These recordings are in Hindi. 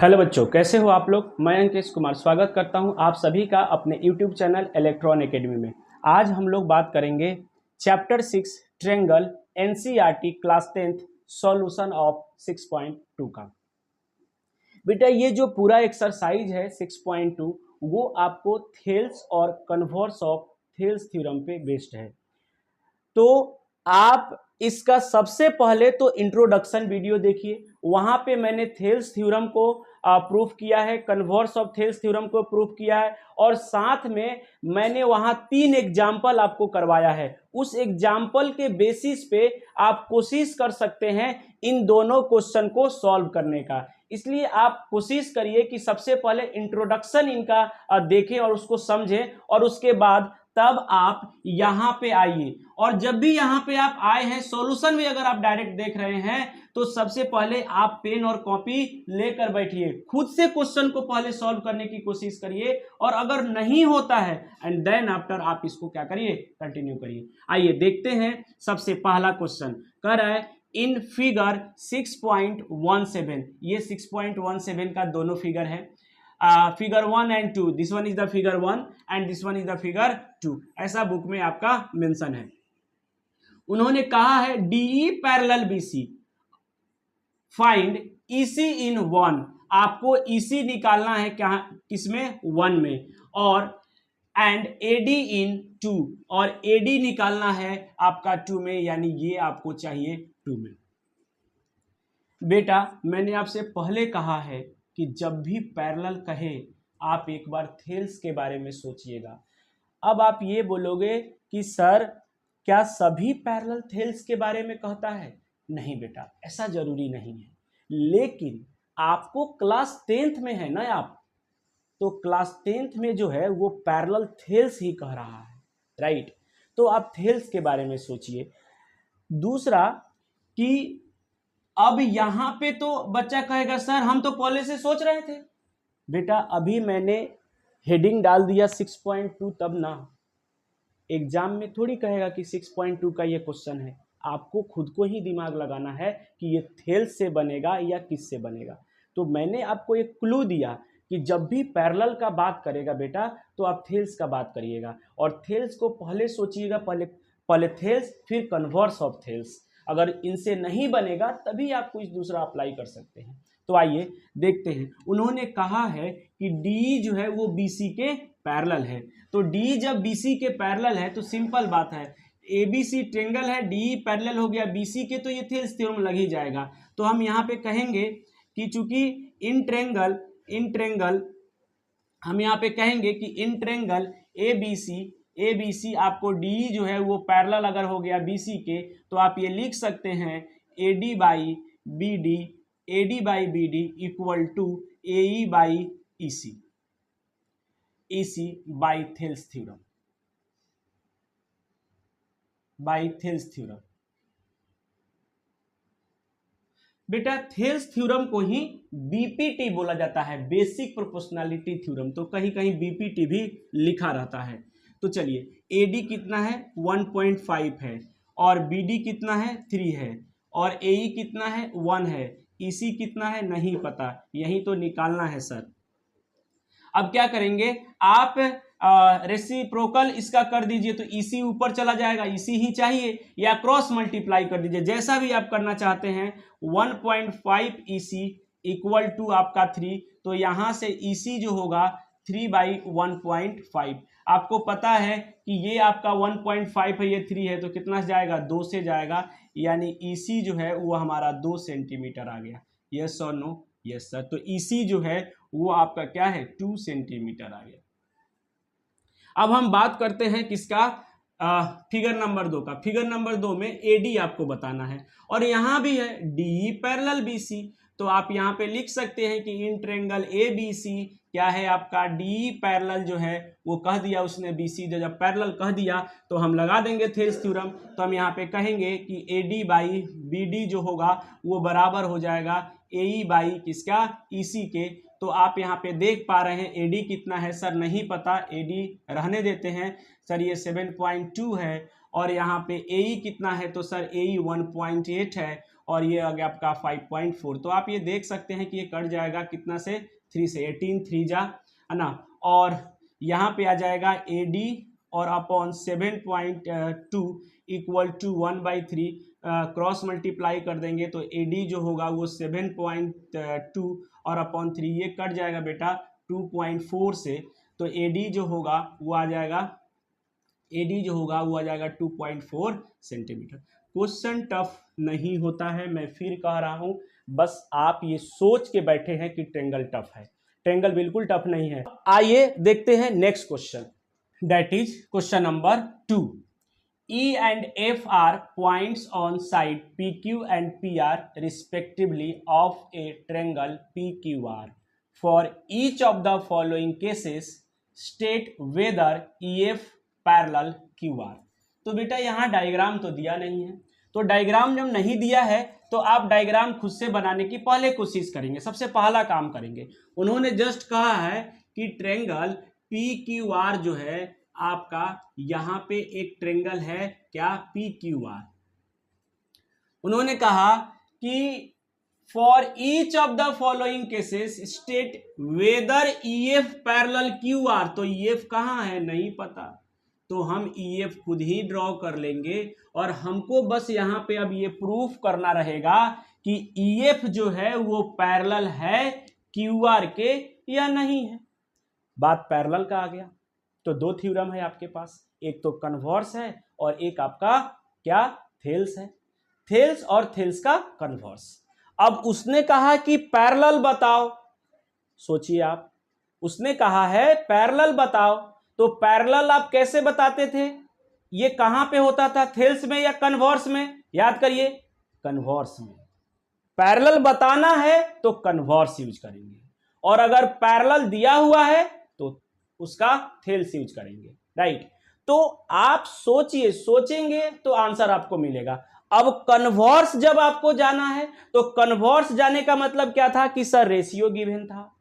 हेलो बच्चों, कैसे हो आप लोग। मैं अंकेश कुमार स्वागत करता हूं आप सभी का अपने यूट्यूब चैनल इलेक्ट्रॉन एकेडमी में। आज हम लोग बात करेंगे chapter 6 triangle NCERT class 10th solution of 6.2 का। बेटा ये जो पूरा एक्सरसाइज है 6.2 वो आपको थेल्स और कन्वर्स ऑफ थेल्स थ्योरम पे बेस्ड है। तो आप इसका सबसे पहले तो इंट्रोडक्शन वीडियो देखिए, वहां पे मैंने थेल्स थ्योरम को प्रूफ किया है, कन्वर्स ऑफ थेल्स थ्योरम को प्रूफ किया है और साथ में मैंने वहां 3 एग्जाम्पल आपको करवाया है। उस एग्जाम्पल के बेसिस पे आप कोशिश कर सकते हैं इन दोनों क्वेश्चन को सॉल्व करने का। इसलिए आप कोशिश करिए कि सबसे पहले इंट्रोडक्शन इनका देखें और उसको समझें और उसके बाद तब आप यहां पे आइए। और जब भी यहां पे आप आए हैं, सॉल्यूशन भी अगर आप डायरेक्ट देख रहे हैं तो सबसे पहले आप पेन और कॉपी लेकर बैठिए, खुद से क्वेश्चन को पहले सॉल्व करने की कोशिश करिए और अगर नहीं होता है एंड देन आफ्टर आप इसको क्या करिए, कंटिन्यू करिए। आइए देखते हैं। सबसे पहला क्वेश्चन कह रहा है इन फिगर 6.17, ये 6.17 का दोनों फिगर है, figure 1 and 2, this one is the figure 1 and this one is the figure 2, ऐसा बुक में आपका मेंशन है। उन्होंने कहा है DE parallel BC, find EC in 1, आपको ईसी निकालना है क्या, किसमें, 1 में, और एंड एडी इन 2, और एडी निकालना है आपका 2 में, यानी ये आपको चाहिए 2 में। बेटा मैंने आपसे पहले कहा है कि जब भी पैरेलल कहे आप एक बार थेल्स के बारे में सोचिएगा। अब आप ये बोलोगे कि सर क्या सभी पैरेलल थेल्स के बारे में कहता है? नहीं बेटा, ऐसा जरूरी नहीं है, लेकिन आपको क्लास 10th में है ना आप, तो क्लास 10th में जो है वो पैरेलल थेल्स ही कह रहा है, राइट। तो आप थेल्स के बारे में सोचिए। दूसरा कि अब यहां पे तो बच्चा कहेगा सर हम तो पहले से सोच रहे थे। बेटा अभी मैंने हेडिंग डाल दिया 6.2, तब ना एग्जाम में थोड़ी कहेगा कि 6.2 का ये क्वेश्चन है। आपको खुद को ही दिमाग लगाना है कि ये थेल्स से बनेगा या किस से बनेगा। तो मैंने आपको एक क्लू दिया कि जब भी पैरेलल का बात करेगा बेटा तो आप थेल्स का बात करिएगा और थेल्स को पहले सोचिएगा, पहले थेल्स फिर कन्वर्स ऑफ थेल्स। अगर इनसे नहीं बनेगा तभी आप कुछ दूसरा अप्लाई कर सकते हैं। तो आइए देखते हैं। उन्होंने कहा है कि डी जो है वो बीसी के पैरेलल है, तो डी जब बीसी के पैरेलल है तो सिंपल बात है, एबीसी ट्रायंगल है, डी पैरेलल हो गया बीसी के, तो ये थेल्स थ्योरम लग ही जाएगा। तो हम यहाँ पे कहेंगे कि चूंकि इन ट्रायंगल हम यहाँ पे कहेंगे कि इन ट्रायंगल एबीसी आपको डी जो है वो पैरेलल अगर हो गया बीसी के, तो आप ये लिख सकते हैं AD by B D equal to AE by EC by Thales theorem. बेटा थेल्स थ्योरम को ही बीपीटी बोला जाता है, बेसिक प्रोपोर्शनैलिटी थ्योरम, तो कहीं कहीं बीपीटी भी लिखा रहता है। तो चलिए एडी कितना है 1.5 है और बीडी कितना है 3 है और एई कितना है 1 है, ईसी कितना है नहीं पता, यही तो निकालना है सर। अब क्या करेंगे आप, रेसिप्रोकल इसका कर दीजिए तो ईसी ऊपर चला जाएगा, ईसी ही चाहिए, या क्रॉस मल्टीप्लाई कर दीजिए, जैसा भी आप करना चाहते हैं। 1.5 ईसी इक्वल टू आपका 3, तो यहां से ईसी जो होगा 3/1.5। आपको पता है कि ये आपका 1.5 है, ये 3 है, तो कितना जाएगा 2 से जाएगा, यानी ईसी जो है वो हमारा 2 सेंटीमीटर आ गया। यस और नो? Yes sir. तो ईसी जो है वो आपका क्या है 2 सेंटीमीटर आ गया। अब हम बात करते हैं किसका, फिगर नंबर 2 का। फिगर नंबर 2 में एडी आपको बताना है और यहां भी है डी पैरेलल बीसी, तो आप यहां पे लिख सकते हैं कि इन ट्रायंगल ए बी सी क्या है आपका डी पैरेलल जो है वो कह दिया उसने, बीसी जब पैरेलल कह दिया तो हम लगा देंगे थेल्स थ्योरम। तो हम यहाँ पे कहेंगे कि एडी बाई बीडी जो होगा वो बराबर हो जाएगा एई बाई किसका, ईसी के। तो आप यहाँ पे देख पा रहे हैं एडी कितना है सर नहीं पता, एडी रहने देते हैं सर, ये 7.2 है और यहाँ पे एई कितना है तो सर एई 1.8 है और ये आ गया आपका 5.4। तो आप ये देख सकते हैं कि ये कट जाएगा कितना से, 3 से, 18 3 जा, है ना, और यहाँ पे आ जाएगा AD और upon 7.2 equal to 1/3, cross multiply कर देंगे तो AD जो होगा वो 7.2 और अपॉन 3, ये कट जाएगा बेटा 2.4 से, तो AD जो होगा वो आ जाएगा, AD जो होगा वो आ जाएगा 2.4 सेंटीमीटर। क्वेश्चन टफ नहीं होता है, मैं फिर कह रहा हूं, बस आप ये सोच के बैठे हैं कि ट्रेंगल टफ है। ट्रेंगल बिल्कुल टफ नहीं है। आइए देखते हैं next question, that is question number 2। E and F are points on side PQ and PR respectively of a triangle PQR. For each of the following cases, state whether EF parallel QR. तो बेटा यहाँ डायग्राम तो दिया नहीं है, तो डायग्राम जब नहीं दिया है तो आप डायग्राम खुद से बनाने की पहले कोशिश करेंगे। सबसे पहला काम करेंगे, उन्होंने जस्ट कहा है कि ट्रेंगल PQR जो है आपका, यहां पे एक ट्रेंगल है क्या, PQR। उन्होंने कहा कि for each of the following cases state whether EF parallel QR। तो EF कहां है नहीं पता, तो हम EF खुद ही ड्रॉ कर लेंगे और हमको बस यहां पे अब ये प्रूफ करना रहेगा कि EF जो है वो पैरेलल है QR के या नहीं है। बात पैरेलल का आ गया, तो दो थ्योरम है आपके पास, एक तो कन्वर्स है और एक आपका क्या, थेल्स है। थेल्स और थेल्स का कन्वर्स। अब उसने कहा कि पैरेलल बताओ, सोचिए आप, उसने कहा है पैरेलल बताओ, तो पैरेलल आप कैसे बताते थे, ये कहां पे होता था, थेल्स में या कन्वर्स में, याद करिए, कन्वर्स में। पैरेलल बताना है तो कन्वर्स यूज करेंगे, और अगर पैरेलल दिया हुआ है तो उसका थेल्स यूज करेंगे, राइट। तो आप सोचिए, सोचेंगे तो आंसर आपको मिलेगा। अब कन्वर्स जब आपको जाना है तो कन्वर्स जाने का मतलब क्या था कि सर रेशियो गिवन था।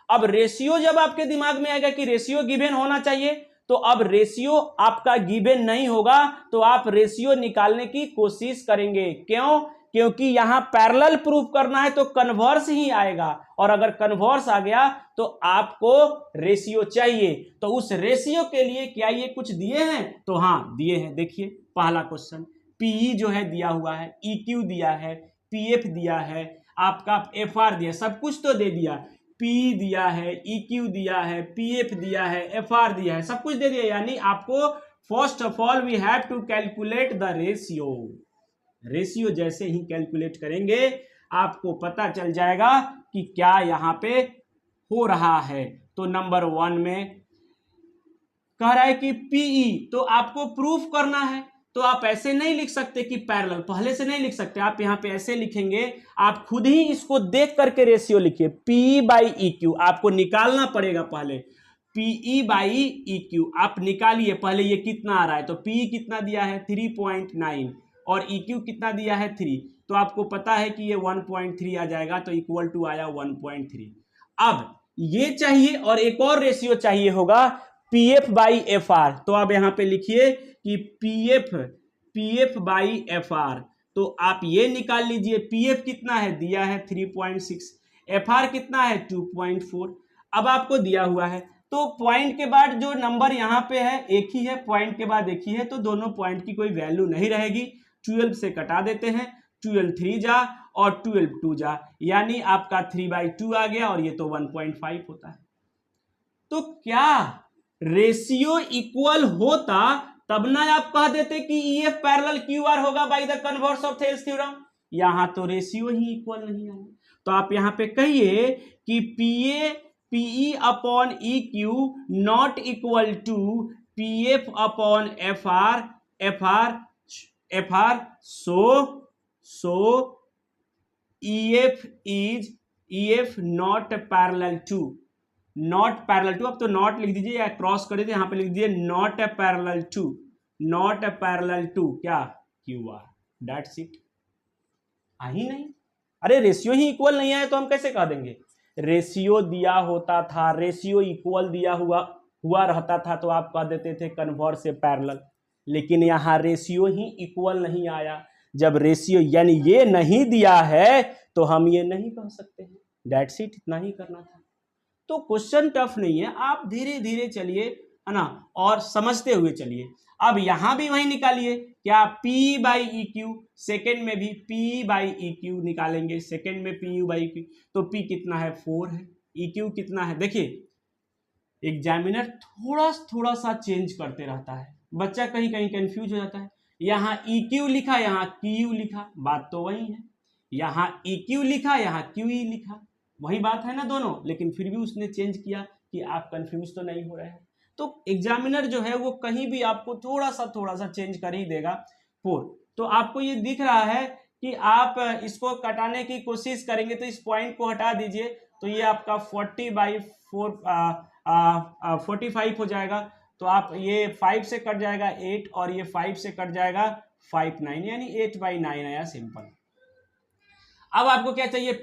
अब रेशियो जब आपके दिमाग में आएगा कि रेशियो गिवन होना चाहिए, तो अब रेशियो आपका गिवन नहीं होगा तो आप रेशियो निकालने की कोशिश करेंगे। क्यों? क्योंकि यहां पैरेलल प्रूफ करना है तो कन्वर्स ही आएगा, और अगर कन्वर्स आ गया तो आपको रेशियो चाहिए। तो उस रेशियो के लिए क्या ये कुछ दिए हैं, तो हां दिए हैं। देखिए पहला क्वेश्चन, पीई जो है दिया हुआ है, EQ दिया है, PF दिया है, आपका FR दिया, सब कुछ तो दे दिया, पी दिया है, EQ दिया है, PF दिया है, FR दिया है, सब कुछ दे दिया। यानी आपको first of all we have to calculate the ratio. Ratio जैसे ही कैलकुलेट करेंगे आपको पता चल जाएगा कि क्या यहां पे हो रहा है। तो नंबर 1 में कह रहा है कि PE, तो आपको प्रूफ करना है, तो आप ऐसे नहीं लिख सकते कि पैरेलल, पहले से नहीं लिख सकते, आप यहां पे ऐसे लिखेंगे, आप खुद ही इसको देख करके रेशियो लिखिए, PE बाई EQ आपको निकालना पड़ेगा पहले, PE बाई EQ आप निकालिए पहले, ये कितना आ रहा है, तो PE कितना दिया है 3.9 और EQ कितना दिया है 3, तो आपको पता है कि ये 1.3 आ जाएगा, तो इक्वल टू आया 1.3। अब ये चाहिए और एक और रेशियो चाहिए होगा PF बाई FR, तो आप यहां पे लिखिए कि PF बाई FR, तो आप ये निकाल लीजिए, PF कितना है दिया है 3.6, FR कितना है 2.4। अब आपको दिया हुआ है तो पॉइंट के बाद जो नंबर यहां पे है एक ही है, पॉइंट के बाद एक ही है, तो दोनों पॉइंट की कोई वैल्यू नहीं रहेगी। 12 से कटा देते हैं, 12 3 जा और 12 2 जा, यानी आपका 3/2 आ गया, और ये तो 1.5 होता है। तो क्या रेशियो इक्वल होता तब ना आप कह देते कि EF पैरेलल QR होगा by the converse of Thales theorem. यहां तो रेशियो ही इक्वल नहीं आया, तो आप यहां पे कहिए कि PE upon EQ not equal to PF upon FR, so EF not parallel to, not parallel to, अब तो नॉट लिख दीजिए या क्रॉस कर दीजिए, यहां पे लिख दीजिए नॉट पैरेलल टू क्या QR, दैट्स इट। आ ही नहीं, अरे रेशियो ही इक्वल नहीं आया तो हम कैसे कह देंगे। रेशियो दिया होता था, रेशियो इक्वल दिया हुआ रहता था तो आप कह देते थे कन्वर्स से पैरेलल, लेकिन यहां रेशियो ही इक्वल नहीं आया। जब रेशियो यानी ये नहीं दिया है तो हम ये नहीं कह सकते हैं। दैट्स इट, इतना ही करना था। तो क्वेश्चन टफ नहीं है, आप धीरे धीरे चलिए, है ना, और समझते हुए चलिए। अब यहां भी वही निकालिए, क्या P by E Q, second में भी P बाई ई क्यू निकालेंगे, सेकेंड में पी यू बाई क्यू, तो P कितना है 4 है, ई क्यू कितना है। देखिए एग्जामिनर थोड़ा सा चेंज करते रहता है, बच्चा कहीं कहीं कंफ्यूज हो जाता है। यहाँ ई क्यू लिखा, यहाँ क्यू लिखा, बात तो वही है। यहाँ ई क्यू लिखा, यहाँ क्यू ई लिखा, वही बात है ना दोनों, लेकिन फिर भी उसने चेंज किया कि आप कंफ्यूज तो नहीं हो रहे हैं। तो एग्जामिनर जो है वो कहीं भी आपको थोड़ा सा चेंज कर ही देगा। 4, तो आपको ये दिख रहा है कि आप इसको कटाने की कोशिश करेंगे तो इस पॉइंट को हटा दीजिए, तो ये आपका 40/4 45 हो जाएगा। तो आप ये 5 से कट जाएगा 8 और ये 5 से कट जाएगा 5 9, यानी 8/9 आया, सिंपल। अब आपको क्या चाहिए,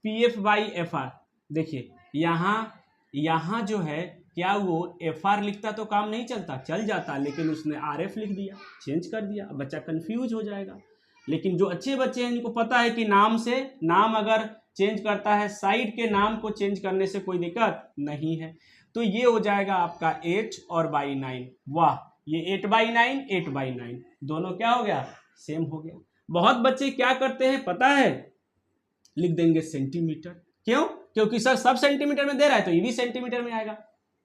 पीएफ बाई एफ आर। देखिए यहाँ जो है क्या वो एफ आर लिखता तो काम नहीं चलता, चल जाता, लेकिन उसने आर एफ लिख दिया, चेंज कर दिया, बच्चा कंफ्यूज हो जाएगा। लेकिन जो अच्छे बच्चे हैं इनको पता है कि नाम अगर चेंज करता है, साइड के नाम को चेंज करने से कोई दिक्कत नहीं है। तो ये हो जाएगा आपका 8 और बाई 9। वाह, ये 8/9 8/9 दोनों क्या हो गया, सेम हो गया। बहुत बच्चे क्या करते हैं पता है, लिख देंगे सेंटीमीटर। क्यों? क्योंकि सर सब सेंटीमीटर में दे रहा है तो ये भी सेंटीमीटर में आएगा।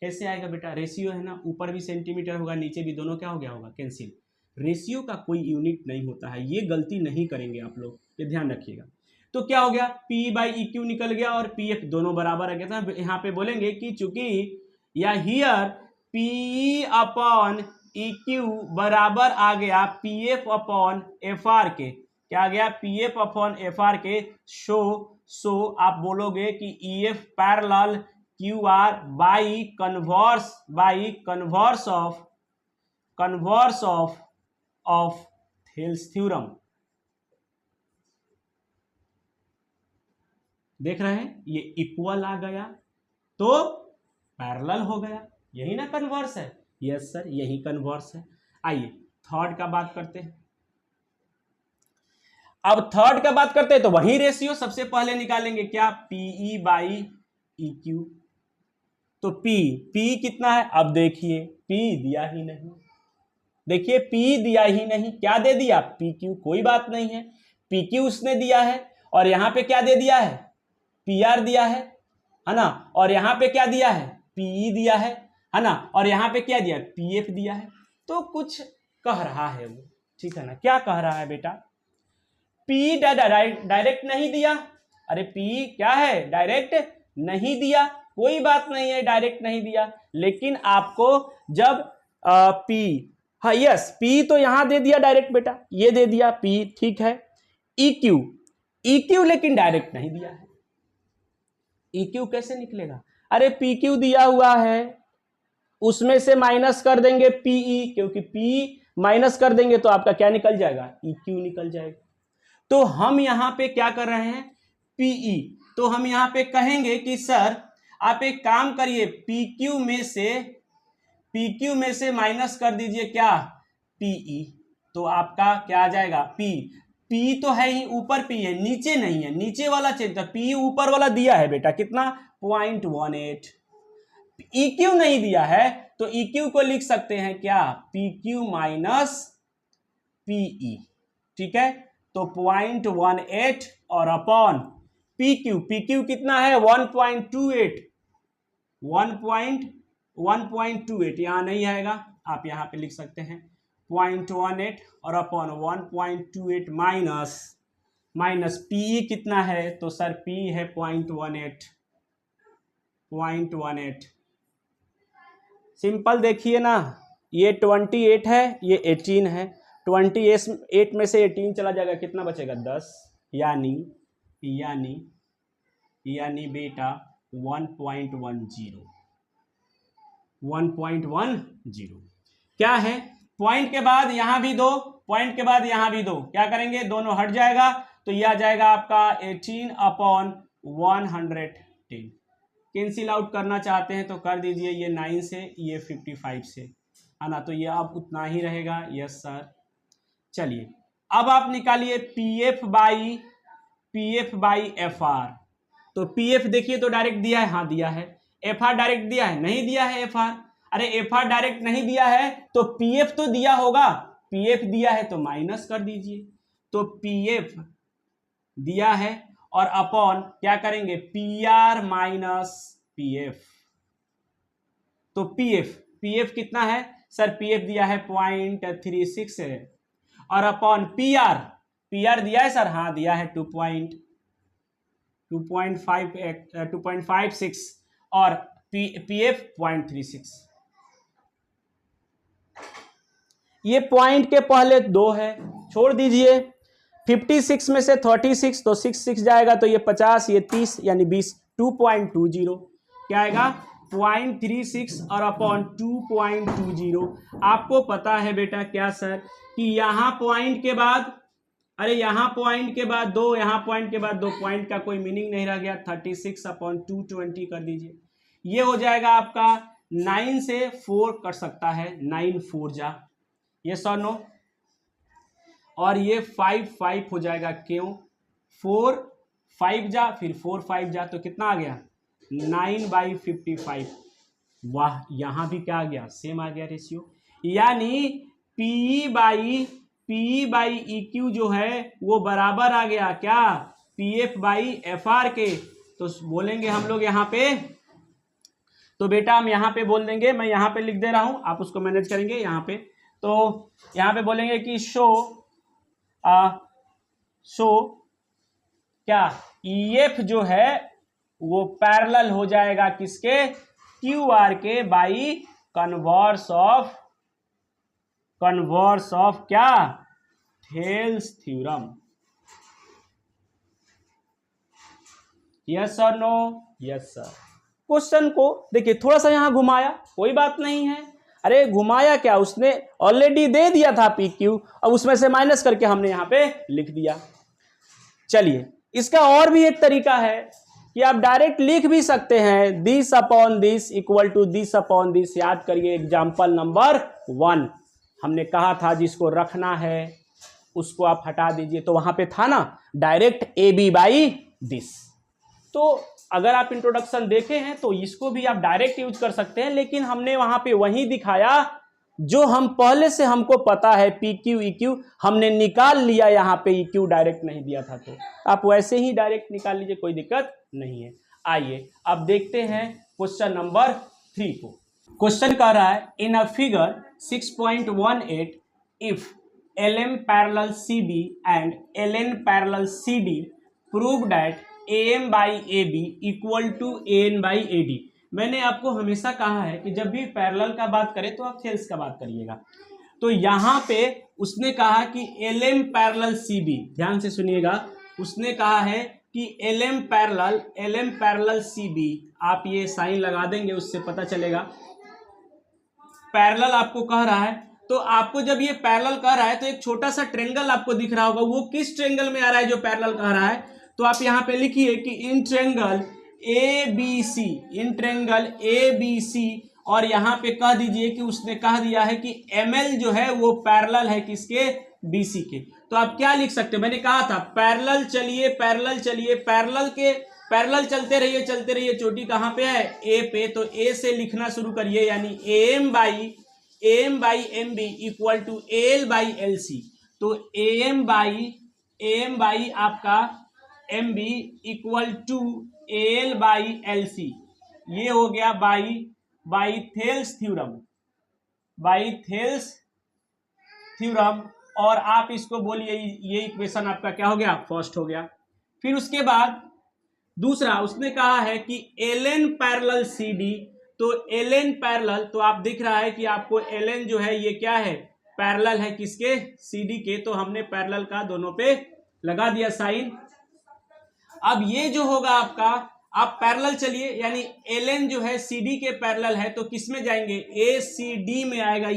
कैसे आएगा बेटा, रेशियो है ना, ऊपर भी सेंटीमीटर होगा, नीचे भी, दोनों क्या हो गया होगा, कैंसिल। रेशियो का कोई यूनिट नहीं होता है, ये गलती नहीं करेंगे आप लोग, ये ध्यान रखिएगा। तो क्या हो गया, P बाई ई क्यू निकल गया और पी एफ दोनों बराबर आ गया था। यहाँ पे बोलेंगे कि चूंकि या here P upon E Q बराबर आ गया P F upon F R के, क्या आ गया, P F upon F R के, सो आप बोलोगे कि E F parallel Q R by converse of Thales theorem. देख रहे हैं, ये इक्वल आ गया तो पैरेलल हो गया, यही ना कन्वर्स है। यस सर, यही कन्वर्स है। आइए थर्ड का बात करते हैं। अब थर्ड का बात करते हैं तो वही रेशियो सबसे पहले निकालेंगे, क्या, पीई बाई ई क्यू। तो पी कितना है, अब देखिए पी दिया ही नहीं, देखिए पी दिया ही नहीं, क्या दे दिया, पी क्यू, कोई बात नहीं है, पी क्यू उसने दिया है, और यहां पे क्या दे दिया है, पी आर दिया है ना, और यहां पे क्या दिया है, पीई दिया है ना, और यहां पे क्या दिया, पीएफ दिया है। तो कुछ कह रहा है वो, ठीक है ना, क्या कह रहा है बेटा, पी डायरेक्ट नहीं दिया, अरे पी क्या है, डायरेक्ट नहीं दिया, कोई बात नहीं है, डायरेक्ट नहीं दिया, लेकिन आपको जब पी, हाँ यस, पी तो यहां दे दिया डायरेक्ट बेटा, ये दे दिया पी, ठीक है। EQ लेकिन डायरेक्ट नहीं दिया है, EQ कैसे निकलेगा, अरे PQ दिया हुआ है, उसमें से माइनस कर देंगे PE, क्योंकि P माइनस कर देंगे तो आपका क्या निकल जाएगा, EQ निकल जाएगा। तो हम यहां पे क्या कर रहे हैं, PE, तो हम यहां पे कहेंगे कि सर आप एक काम करिए, PQ में से माइनस कर दीजिए क्या, PE, तो आपका क्या आ जाएगा, P तो है ही, ऊपर P है, नीचे नहीं है, नीचे वाला चेंज था, P ऊपर वाला दिया है बेटा कितना, 0.18, EQ नहीं दिया है तो EQ को लिख सकते हैं क्या, PQ माइनस PE, ठीक है। तो 0.18 और अपॉन PQ कितना है, 1.28, 1.28, यहां नहीं आएगा, आप यहां पे लिख सकते हैं 0.18 और अपॉन 1.28 माइनस PE कितना है, तो सर P है 0.18, सिंपल। देखिए ना, ये 28 है, ये 18 है, 28 में से 18 चला जाएगा, कितना बचेगा, 10, यानी बेटा 1.10 क्या है, पॉइंट के बाद यहां भी दो, पॉइंट के बाद यहां भी दो, क्या करेंगे, दोनों हट जाएगा, तो यह आ जाएगा आपका 18/110। कैंसिल आउट करना चाहते हैं तो कर दीजिए, ये 9 से, ये 55 से, है ना, तो ये अब उतना ही रहेगा, यस सर। चलिए अब आप निकालिए पीएफ बाई एफ आर। तो पीएफ देखिए तो डायरेक्ट दिया है, हाँ दिया है। एफ आर डायरेक्ट दिया है, नहीं दिया है एफ आर। अरे एफ आर डायरेक्ट नहीं दिया है तो पीएफ तो दिया होगा, पीएफ दिया है तो माइनस कर दीजिए। तो पीएफ दिया है और अपॉन क्या करेंगे, पी आर माइनस पीएफ। तो पीएफ कितना है सर, पीएफ दिया है 0.36 है, और अपॉन पीआर दिया है सर, हाँ दिया है 2.56 और पीएफ 0.36। ये पॉइंट के पहले 2 है, छोड़ दीजिए। 56 में से 36 तो 6 जाएगा, तो ये 50, ये 30 यानी 20, 2.20 क्या आएगा 0.36 और अपॉन 2.20। आपको पता है बेटा क्या सर कि यहाँ पॉइंट के बाद, अरे यहाँ पॉइंट के बाद 2, यहाँ पॉइंट के बाद 2, पॉइंट का कोई मीनिंग नहीं रह गया। 36 अपॉन 220 कर दीजिए, ये हो जाएगा आपका 9 से 4 कर सकता है, 9 4 जा, ये सर नो, और ये 5 हो जाएगा, क्यों 4 5 जा फिर 4 5 जा, तो कितना आ गया 9/55। वाह, यहां भी क्या आ गया, सेम आ गया रेशियो। यानी पी बाई ई क्यू जो है वो बराबर आ गया क्या, पीएफ बाई एफ आर के। तो बोलेंगे हम लोग यहाँ पे, तो बेटा हम यहाँ पे बोल देंगे, मैं यहाँ पे लिख दे रहा हूं, आप उसको मैनेज करेंगे यहाँ पे। तो यहाँ पे बोलेंगे कि शो क्या ईएफ जो है वो पैरेलल हो जाएगा किसके, क्यू आर के, बाई कन्वर्स ऑफ क्या, थेल्स थ्योरम। यस और नो, यस सर। क्वेश्चन को देखिए थोड़ा सा यहां घुमाया, कोई बात नहीं है। अरे घुमाया क्या, उसने ऑलरेडी दे दिया था पी क्यू, अब उसमें से माइनस करके हमने यहां पे लिख दिया। चलिए इसका और भी एक तरीका है कि आप डायरेक्ट लिख भी सकते हैं, this upon this equal to this upon this. याद करिए एग्जाम्पल नंबर 1 हमने कहा था जिसको रखना है उसको आप हटा दीजिए, तो वहां पे था ना direct A B by this. तो अगर आप इंट्रोडक्शन देखे हैं तो इसको भी आप डायरेक्ट यूज कर सकते हैं, लेकिन हमने वहां पे वही दिखाया जो हम पहले से हमको पता है, पी क्यू ई क्यू हमने निकाल लिया, यहाँ पे ई क्यू डायरेक्ट नहीं दिया था, तो आप वैसे ही डायरेक्ट निकाल लीजिए, कोई दिक्कत नहीं है। आइए अब देखते हैं क्वेश्चन नंबर 3 को। क्वेश्चन कह रहा है in a figure 6.18 if LM parallel CB and LN parallel CD prove that AM by AB equal to AN by AD। मैंने आपको हमेशा कहा है कि जब भी पैरेलल का बात करें तो आप थेल्स का बात करिएगा। तो यहाँ पे उसने कहा कि LM पैरेलल CB, ध्यान से सुनिएगा, उसने कहा है कि LM पैरेलल CB, आप ये साइन लगा देंगे उससे पता चलेगा। पैरेलल आपको कह रहा है, तो आपको जब ये पैरेलल कह रहा है तो एक छोटा सा ट्रेंगल आपको दिख रहा होगा, वो किस ट्रेंगल में आ रहा है जो पैरेलल कह रहा है। तो आप यहाँ पे लिखिए कि इन ट्रेंगल ABC, और यहाँ पे कह दीजिए कि उसने कह दिया है कि ML जो है वो पैरेलल है किसके, BC के। तो आप क्या लिख सकते हो, मैंने कहा था पैरेलल चलिए, पैरेलल चलते रहिए, चोटी कहाँ पे है, A पे। तो A से लिखना शुरू करिए, यानी AM by MB equal to AL by LC। तो AM बाई आपका MB equal to AL by LC, ये हो गया बाई थेल्स थ्योरम। और आप इसको बोलिए, ये इक्वेशन आपका क्या हो गया, फर्स्ट हो गया। फिर उसके बाद दूसरा उसने कहा है कि LN पैरेलल CD, तो LN पैरेलल, तो आप दिख रहा है कि आपको LN जो है ये क्या है, पैरेलल है किसके, CD के। तो हमने पैरेलल का दोनों पे लगा दिया साइन। अब ये जो होगा आपका, आप पैरेलल चलिए, यानी LN जो है CD के पैरेलल है, तो किस में जाएंगे, ACD में आएगा,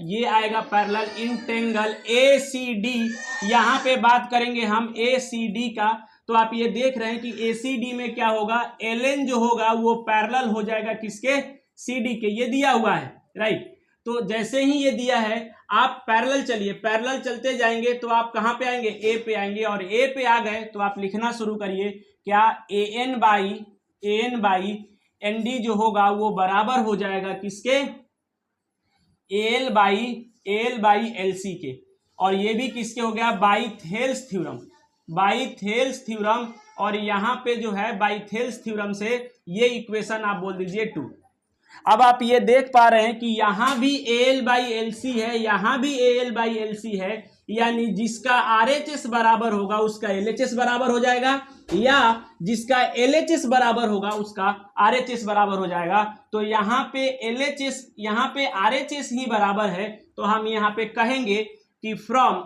ये आएगा पैरेलल इन ट्रेंगल ACD। यहाँ पे बात करेंगे हम ACD का, तो आप ये देख रहे हैं कि ACD में क्या होगा, LN जो होगा वो पैरेलल हो जाएगा किसके, CD के। ये दिया हुआ है, राइट। तो जैसे ही ये दिया है, आप पैरेलल चलिए, पैरेलल चलते जाएंगे तो आप कहाँ पे आएंगे, ए पे आएंगे, और ए पे आ गए तो आप लिखना शुरू करिए क्या, A N by N D जो होगा वो बराबर हो जाएगा किसके, एल बाई एल सी के, और ये भी किसके हो गया, बाई थेल्स थ्योरम, और यहाँ पे जो है बाई थेल्स थ्योरम से ये इक्वेशन आप बोल दीजिए 2। अब आप ये देख पा रहे हैं कि यहाँ भी एल बाई एल सी है, यहाँ भी एल बाई एल सी है, यानी जिसका आरएचएस बराबर होगा उसका एलएचएस बराबर हो जाएगा, या जिसका एलएचएस बराबर होगा उसका आरएचएस बराबर हो जाएगा। तो यहाँ पे एलएचएस, यहाँ पे आरएचएस ही बराबर है, तो हम यहाँ पे कहेंगे कि फ्रॉम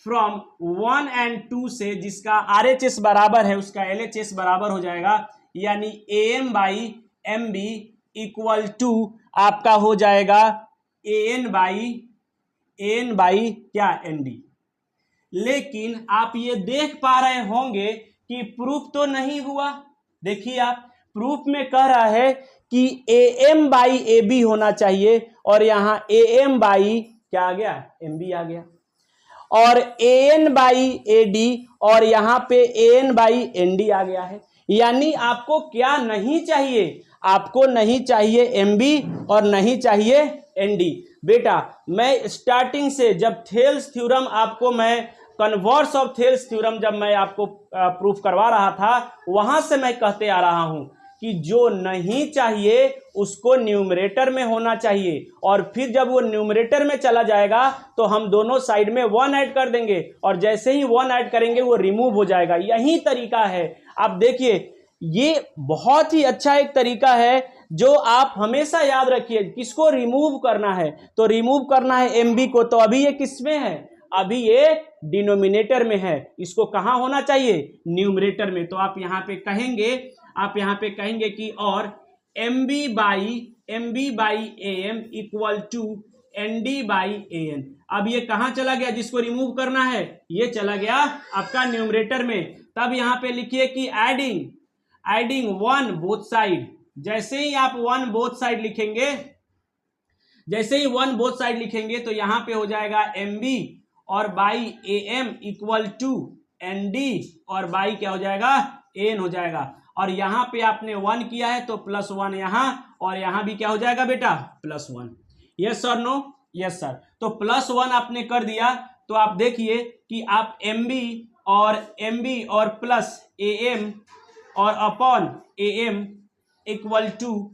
1 and 2 से जिसका आरएचएस बराबर है उसका एलएचएस बराबर हो जाएगा, यानी AM by M B equal to आपका हो जाएगा एन बाई क्या, एन डी। लेकिन आप ये देख पा रहे होंगे कि प्रूफ तो नहीं हुआ। देखिए आप, प्रूफ में कह रहा है कि एम बाई ए बी होना चाहिए, और यहाँ एम बाई क्या आ गया, एम बी आ गया, और एन बाई ए डी, और यहाँ पे एन बाई एन डी आ गया है। यानी आपको क्या नहीं चाहिए, आपको नहीं चाहिए एम बी और नहीं चाहिए एन डी। बेटा मैं स्टार्टिंग से जब थेल्स थ्योरम आपको मैं कन्वर्स ऑफ थेल्स थ्योरम जब मैं आपको प्रूफ करवा रहा था, वहां से मैं कहते आ रहा हूं कि जो नहीं चाहिए उसको न्यूमरेटर में होना चाहिए, और फिर जब वो न्यूमरेटर में चला जाएगा तो हम दोनों साइड में 1 ऐड कर देंगे, और जैसे ही 1 ऐड करेंगे वो रिमूव हो जाएगा। यही तरीका है। आप देखिए, ये बहुत ही अच्छा एक तरीका है जो आप हमेशा याद रखिए। किसको रिमूव करना है, तो रिमूव करना है एम बी को। तो अभी ये किस में है, अभी ये डिनोमिनेटर में है, इसको कहाँ होना चाहिए, न्यूमरेटर में। तो आप यहाँ पे कहेंगे कि और M B by A M equal to N D by A N. अब ये कहाँ चला गया, जिसको रिमूव करना है ये चला गया आपका न्यूमरेटर में। तब यहाँ पे लिखिए कि एडिंग 1 बोथ साइड। जैसे ही आप 1 बोथ साइड लिखेंगे, तो यहाँ पे हो जाएगा एम बी और by A M equal to N D और बाई क्या हो जाएगा, एन हो जाएगा। और यहाँ पे आपने 1 किया है तो +1 यहाँ, और यहाँ भी क्या हो जाएगा बेटा, +1। यस और नो, यस सर। तो +1 आपने कर दिया, तो आप देखिए कि आप एम बी और प्लस ए एम और upon A M equal to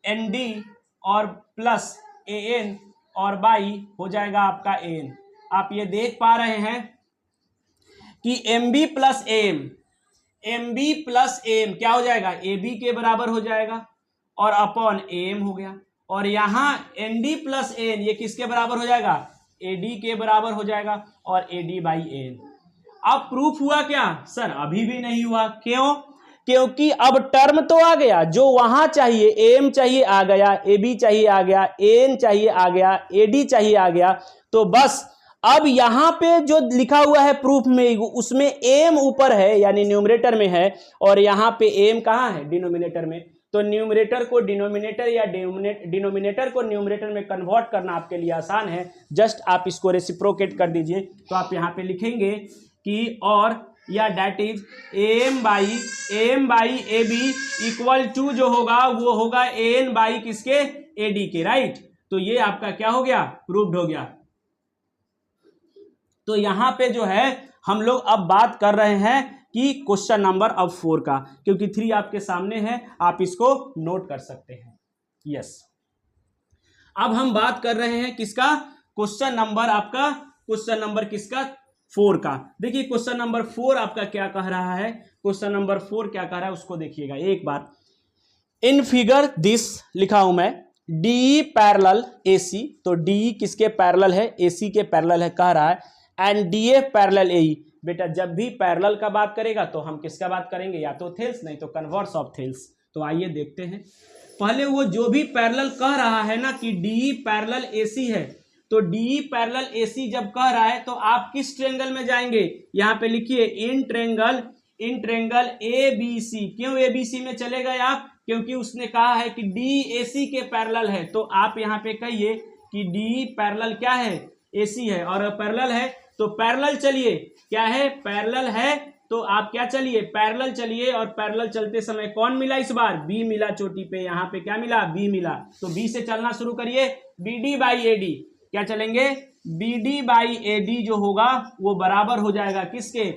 N D और प्लस ए एन और बाई हो जाएगा आपका एन। आप ये देख पा रहे हैं कि एम बी प्लस एम क्या हो जाएगा, ए बी के बराबर हो जाएगा, और अपॉन ए एम हो गया। और यहाँ एन डी प्लस एन ये किसके बराबर हो जाएगा, ए डी के बराबर हो जाएगा, और ए डी बाई एन। अब प्रूफ हुआ क्या सर, अभी भी नहीं हुआ। क्यों, क्योंकि अब टर्म तो आ गया, जो वहां चाहिए एम चाहिए आ गया, ए बी चाहिए आ गया, एन चाहिए आ गया, ए डी चाहिए आ गया। तो बस अब यहां पे जो लिखा हुआ है प्रूफ में, उसमें एम ऊपर है यानी न्यूमरेटर में है, और यहां पे एम कहां है, डिनोमिनेटर में। तो न्यूमरेटर को डिनोमिनेटर या डिनोमिनेटर को न्यूमरेटर में कन्वर्ट करना आपके लिए आसान है। जस्ट आप इसको रेसिप्रोकेट कर दीजिए। तो आप यहाँ पे लिखेंगे कि और या that is M by A B equal to जो होगा वो होगा एन बाई किसके, ए डी के, राइट। तो ये आपका क्या हो गया, प्रूव्ड हो गया। तो यहां पे जो है हम लोग अब बात कर रहे हैं कि क्वेश्चन नंबर अब 4 का, क्योंकि 3 आपके सामने है, आप इसको नोट कर सकते हैं। यस, अब हम बात कर रहे हैं किसका, क्वेश्चन नंबर किसका, 4 का। देखिए क्वेश्चन नंबर 4 आपका क्या कह रहा है, क्वेश्चन नंबर 4 क्या कह रहा है उसको देखिएगा एक बार। इन फिगर दिस लिखा हूं मैं, डी पैरेलल ए सी। तो डी किसके पैरेलल है, ए सी के पैरेलल है कह रहा है, एंड डी एफ पैरेलल ए। बेटा जब भी पैरेलल का बात करेगा तो हम किसका बात करेंगे, या तो थेल्स नहीं तो कन्वर्स ऑफ थेल्स। तो आइए देखते हैं। पहले वो जो भी पैरेलल कह रहा है ना कि डी पैरेलल ए सी है, तो डी पैरेलल ए सी जब कह रहा है तो आप किस ट्रेंगल में जाएंगे, यहाँ पे लिखिए इन ट्रेंगल ए बी सी। क्यों ए बी सी में चले गए आप, क्योंकि उसने कहा है कि डी ए सी के पैरेलल है। तो आप यहाँ पे कहिए कि डी पैरेलल क्या है, AC है, और पैरेलल है तो पैरेलल चलिए क्या है, पैरेलल है तो आप क्या चलिए, पैरेलल चलिए, और पैरेलल चलते समय कौन मिला इस बार, बी मिला चोटी पे, यहाँ पे क्या मिला, बी मिला, तो बी से चलना शुरू करिए, BD बाई AD, क्या चलेंगे, BD बाई AD जो होगा वो बराबर हो जाएगा किसके,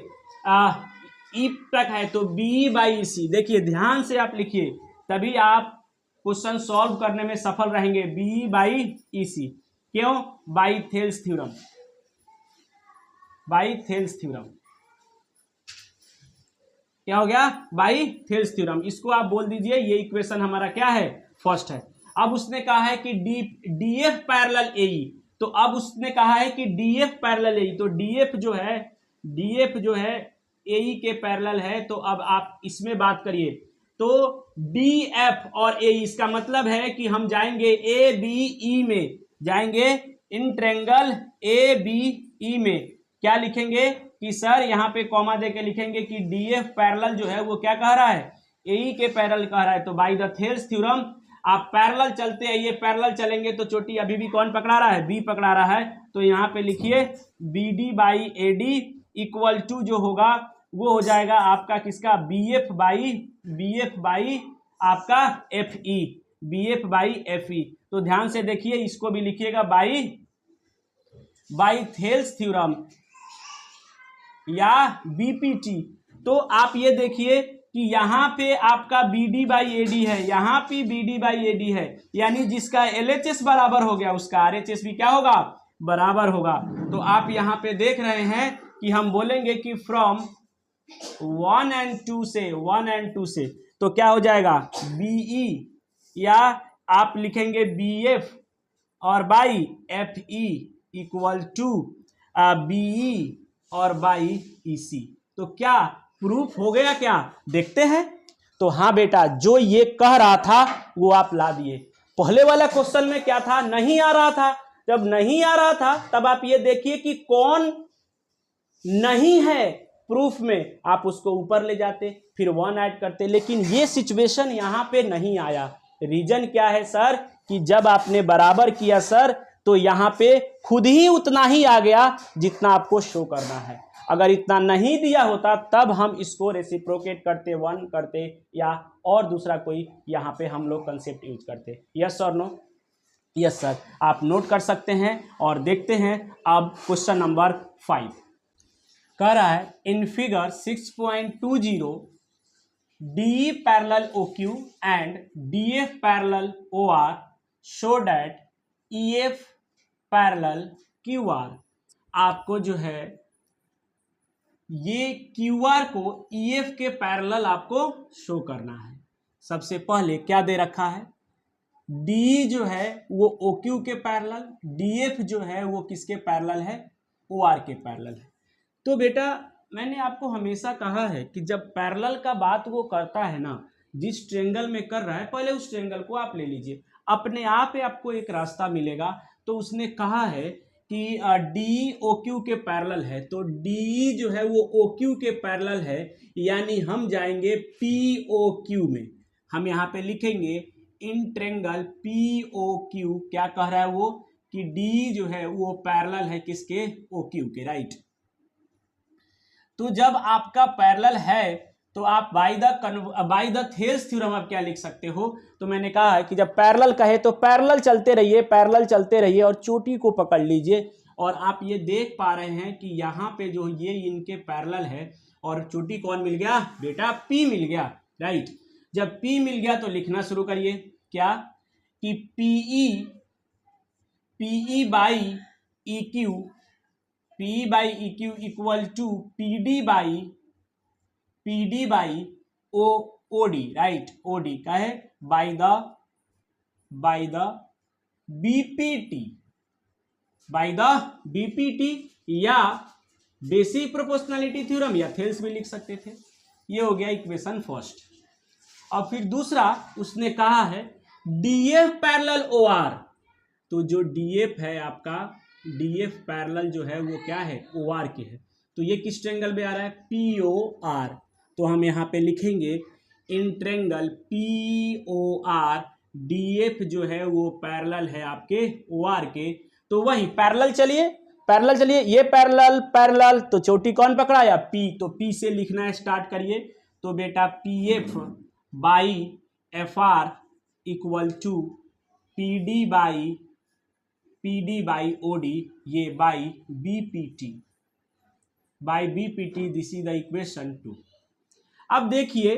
ई तक है तो BE बाई EC। देखिए ध्यान से आप लिखिए, तभी आप क्वेश्चन सॉल्व करने में सफल रहेंगे, BE बाई EC, क्यों, by Thales theorem, by Thales theorem, क्या हो गया, बाई थेल्स थ्योरम, इसको आप बोल दीजिए ये इक्वेशन हमारा क्या है, फर्स्ट है। अब उसने कहा है कि DF पैरेलल AE, तो अब उसने कहा है कि DF पैरेलल AE, तो DF जो है AE के पैरेलल है, तो अब आप इसमें बात करिए, तो DF और AE, इसका मतलब है कि हम जाएंगे ABE में, जाएंगे इन ट्रायंगल ABE में, क्या लिखेंगे कि सर यहाँ पे कॉमा देके लिखेंगे कि DF पैरेलल जो है वो क्या कह रहा है, AE के पैरेलल कह रहा है, तो बाय द थेल्स थ्योरम आप पैरेलल चलते आइए, पैरेलल चलेंगे तो चोटी अभी भी कौन पकड़ा रहा है, B पकड़ा रहा है, तो यहाँ पे लिखिए BD by AD equal to जो होगा वो हो जाएगा आपका किसका, BF बाई आपका FE, BF बाई FE। तो ध्यान से देखिए, इसको भी लिखिएगा बाई थेल्स थ्योरम या BPT। तो आप ये देखिए कि यहाँ पे आपका BD बाई AD है, यहाँ पे BD बाई AD है, यानी जिसका LHS बराबर हो गया उसका RHS भी क्या होगा, बराबर होगा। तो आप यहाँ पे देख रहे हैं कि हम बोलेंगे कि फ्रॉम 1 और 2 से तो क्या हो जाएगा, BE, या आप लिखेंगे BF और by FE equal to BE और बाई EC। तो क्या प्रूफ हो गया क्या, देखते हैं। तो हाँ बेटा, जो ये कह रहा था वो आप ला दिए। पहले वाला क्वेश्चन में क्या था, नहीं आ रहा था, जब नहीं आ रहा था तब आप ये देखिए कि कौन नहीं है प्रूफ में, आप उसको ऊपर ले जाते, फिर 1 ऐड करते, लेकिन ये सिचुएशन यहाँ पे नहीं आया। रीजन क्या है सर, कि जब आपने बराबर किया सर तो यहाँ पे खुद ही उतना ही आ गया जितना आपको शो करना है। अगर इतना नहीं दिया होता तब हम इसको रेसिप्रोकेट करते, 1 करते, या और दूसरा कोई यहाँ पे हम लोग कंसेप्ट यूज करते। यस और नो, यस सर, आप नोट कर सकते हैं। और देखते हैं अब क्वेश्चन नंबर 5 कह रहा है, in figure 6.20 DE parallel OQ and DF parallel OR show that EF parallel QR। आपको जो है ये QR को EF के पैरेलल आपको शो करना है। सबसे पहले क्या दे रखा है, DE जो है वो OQ के पैरेलल, DF जो है वो किसके पैरेलल है, OR के पैरेलल है। तो बेटा मैंने आपको हमेशा कहा है कि जब पैरेलल का बात वो करता है ना, जिस ट्रायंगल में कर रहा है, पहले उस ट्रायंगल को आप ले लीजिए, अपने आप ही आपको एक रास्ता मिलेगा। तो उसने कहा है कि DE OQ के पैरेलल है, तो DE जो है वो OQ के पैरेलल है, यानी हम जाएंगे POQ में। हम यहाँ पे लिखेंगे इन ट्रायंगल POQ, क्या कह रहा है वो, कि DE जो है वो पैरेलल है किसके, OQ के, राइट। तो जब आपका पैरेलल है तो आप बाय द थेल्स थ्योरम आप क्या लिख सकते हो, तो मैंने कहा है कि जब पैरेलल कहे तो पैरेलल चलते रहिए, पैरेलल चलते रहिए और चोटी को पकड़ लीजिए। और आप ये देख पा रहे हैं कि यहाँ पे जो ये इनके पैरेलल है और चोटी कौन मिल गया बेटा, P मिल गया, राइट। जब P मिल गया तो लिखना शुरू करिए, क्या कि PE by EQ, PE by EQ equal to PD by OD, right, OD का है बाई द BPT, या बेसिक प्रोपोर्शनलिटी थ्योरम, या थेल्स भी लिख सकते थे। ये हो गया इक्वेशन फर्स्ट। अब फिर दूसरा उसने कहा है DF पैरेलल OR, तो जो DF है आपका, DF पैरेलल जो है वो क्या है, OR के है। तो ये किस ट्रायंगल में आ रहा है, POR। तो हम यहाँ पे लिखेंगे इन ट्रायंगल POR DF जो है वो पैरेलल है आपके OR के, तो वही पैरेलल चलिए, पैरेलल चलिए, ये पैरेलल पैरेलल, तो चोटी कौन पकड़ाया? P, तो P से लिखना स्टार्ट करिए। तो बेटा PF by FR equal to PD by OD, ये by BPT, this is the equation 2। अब देखिए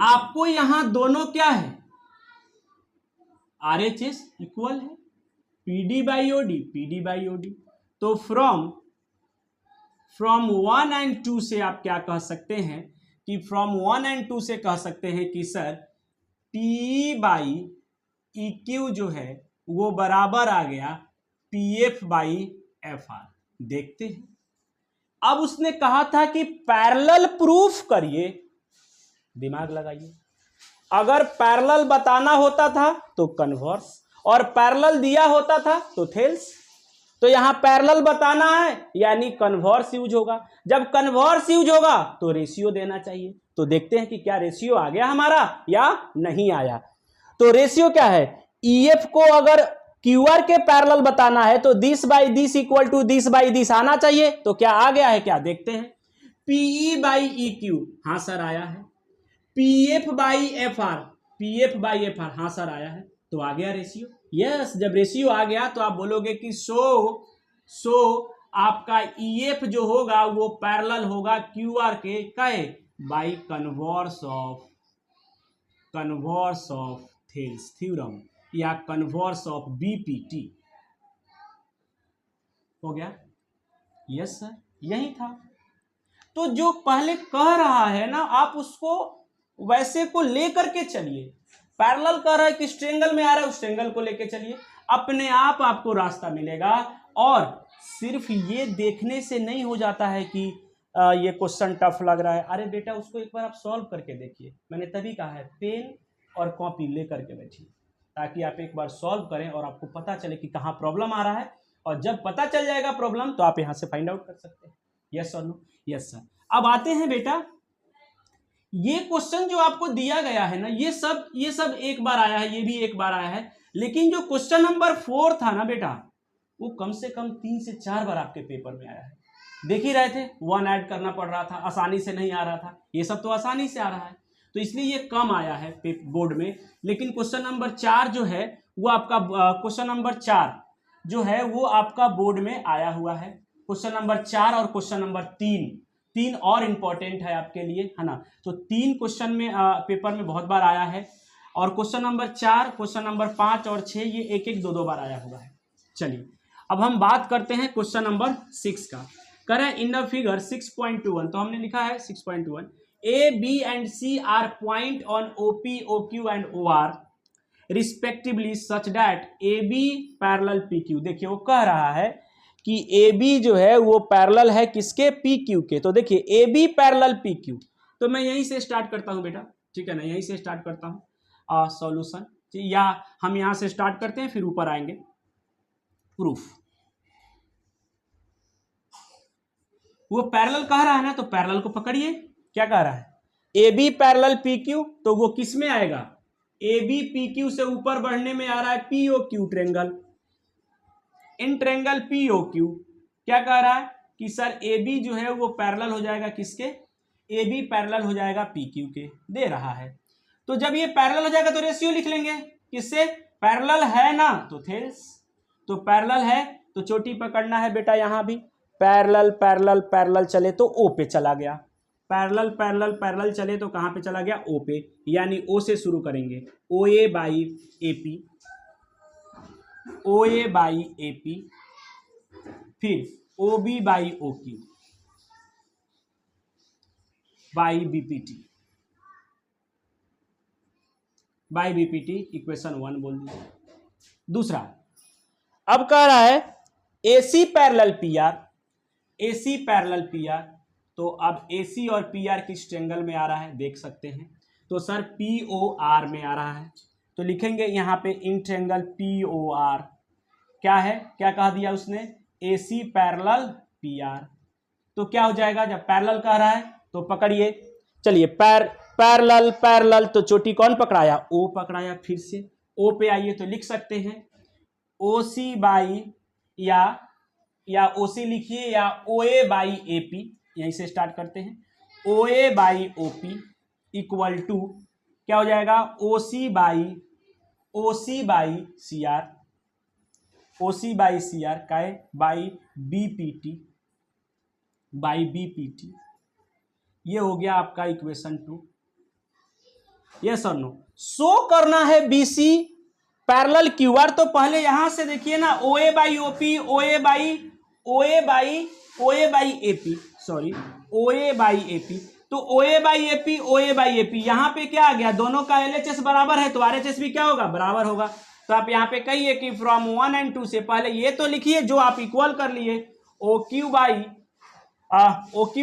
आपको यहां दोनों क्या है, RHS इक्वल है PD बाई OD, तो फ्रॉम 1 and 2 से आप क्या कह सकते हैं कि फ्रॉम 1 and 2 से कह सकते हैं कि सर PE बाई EQ जो है वो बराबर आ गया PF बाई FR। देखते हैं, अब उसने कहा था कि पैरेलल प्रूफ करिए, दिमाग लगाइए, अगर पैरेलल बताना होता था तो कन्वर्स, और पैरेलल दिया होता था तो थेल्स। तो यहां पैरेलल बताना है यानी कन्वर्स यूज होगा, जब कन्वर्स यूज होगा तो रेशियो देना चाहिए। तो देखते हैं कि क्या रेशियो आ गया हमारा या नहीं आया। तो रेशियो क्या है, EF को अगर QR के पैरेलल बताना है तो this by this equal to this by this आना चाहिए। तो क्या आ गया है, क्या देखते हैं, PE बाई EQ, हाँ सर आया है। PF बाई FR, हाँ सर आया है। तो आ गया रेशियो। यस, जब रेशियो आ गया तो आप बोलोगे कि सो आपका EF जो होगा वो पैरेलल होगा QR के कहे by converse of Thales theorem या कन्वर्स ऑफ BPT। हो गया? यस सर, यही था। तो जो पहले कह रहा है ना, आप उसको वैसे को लेकर के चलिए। पैरेलल कह रहा है कि स्ट्रेंगल में आ रहा है, उस स्ट्रेंगल को लेकर चलिए, अपने आप आपको रास्ता मिलेगा। और सिर्फ ये देखने से नहीं हो जाता है कि ये क्वेश्चन टफ लग रहा है। अरे बेटा उसको एक बार आप सॉल्व करके देखिए। मैंने तभी कहा है पेन और कॉपी लेकर के बैठिए, ताकि आप एक बार सॉल्व करें और आपको पता चले कि कहाँ प्रॉब्लम आ रहा है। और जब पता चल जाएगा प्रॉब्लम तो आप यहाँ से फाइंड आउट कर सकते हैं। यस और नो? Yes sir. अब आते हैं बेटा, ये क्वेश्चन जो आपको दिया गया है ना, ये सब एक बार आया है, ये भी एक बार आया है, लेकिन जो क्वेश्चन नंबर 4 था ना बेटा, वो कम से कम 3 से 4 बार आपके पेपर में आया है। देख ही रहे थे, 1 ऐड करना पड़ रहा था, आसानी से नहीं आ रहा था। ये सब तो आसानी से आ रहा है, तो इसलिए ये कम आया है बोर्ड में। लेकिन क्वेश्चन नंबर 4 जो है वो आपका, क्वेश्चन नंबर 4 जो है वो आपका बोर्ड में आया हुआ है। क्वेश्चन नंबर 4 और क्वेश्चन नंबर 3 और इंपॉर्टेंट है आपके लिए, है ना। तो 3 क्वेश्चन में पेपर में बहुत बार आया है, और क्वेश्चन नंबर 4, क्वेश्चन नंबर 5 और 6 ये एक एक दो बार आया हुआ है। चलिए अब हम बात करते हैं क्वेश्चन नंबर 6 का। कह रहे हैं इन द फिगर 6.21, तो हमने लिखा है 6.21, A, B and C are point on OP, OQ and OR respectively such that AB parallel PQ। देखिए वो कह रहा है कि AB जो है वो पैरेलल है किसके, PQ के। तो देखिए AB पैरेलल PQ, तो मैं यहीं से स्टार्ट करता हूं बेटा, ठीक है ना, यहीं से स्टार्ट करता हूं सॉल्यूशन, या हम यहां से स्टार्ट करते हैं फिर ऊपर आएंगे प्रूफ। वो पैरेलल कह रहा है ना, तो पैरेलल को पकड़िए। क्या कह रहा है, AB पैरेलल PQ, तो वो किस में आएगा, AB PQ से ऊपर बढ़ने में आ रहा है POQ triangle. In triangle POQ क्या कह रहा है कि सर AB जो है वो पैरेलल हो जाएगा किसके, AB पैरेलल हो जाएगा PQ के, दे रहा है। तो जब ये पैरेलल हो जाएगा तो रेशियो लिख लेंगे, किससे, पैरेलल है ना तो थेल्स, तो पैरेलल है तो चोटी पकड़ना है बेटा, यहां भी पैरेलल पैरेलल पैरेलल चले तो O पे चला गया, पैरेलल पैरेलल पैरेलल चले तो कहां पे चला गया, O पे, यानी O से शुरू करेंगे, OA by AP, OA by AP, फिर OB by OQ by BPT, by BPT, equation 1 बोल दिया। दूसरा अब कह रहा है AC parallel PR, AC parallel PR, तो अब AC और PR किस ट्रेंगल में आ रहा है देख सकते हैं, तो सर POR में आ रहा है। तो लिखेंगे यहाँ पे इन ट्रेंगल POR, क्या है, क्या कह दिया उसने, AC पैरेलल PR। तो क्या हो जाएगा, जब पैरेलल कह रहा है तो पकड़िए, चलिए पैरेलल पैरेलल, तो चोटी कौन पकड़ाया? ओ पकड़ाया। फिर से ओ पे आइए तो लिख सकते हैं ओ सी बाई या ओ सी लिखिए या ओ ए बाई ए पी, यहीं से स्टार्ट करते हैं। O A by O P equal to क्या हो जाएगा? O C by C R, O C by C R का बाई बी पी टी, ये हो गया आपका इक्वेशन 2। यस और नो? शो करना है बीसी पैरेलल क्यू आर, तो पहले यहां से देखिए ना, O A by O P, O A by A P, sorry O A by A P, तो O A by A P यहां पे क्या आ गया? दोनों का LHS बराबर है तो RHS भी क्या होगा? बराबर होगा। तो आप यहां पे कहिए कि फ्रॉम 1 और 2 से पहले ये तो लिखिए जो आप इक्वल कर लिए, ओ क्यू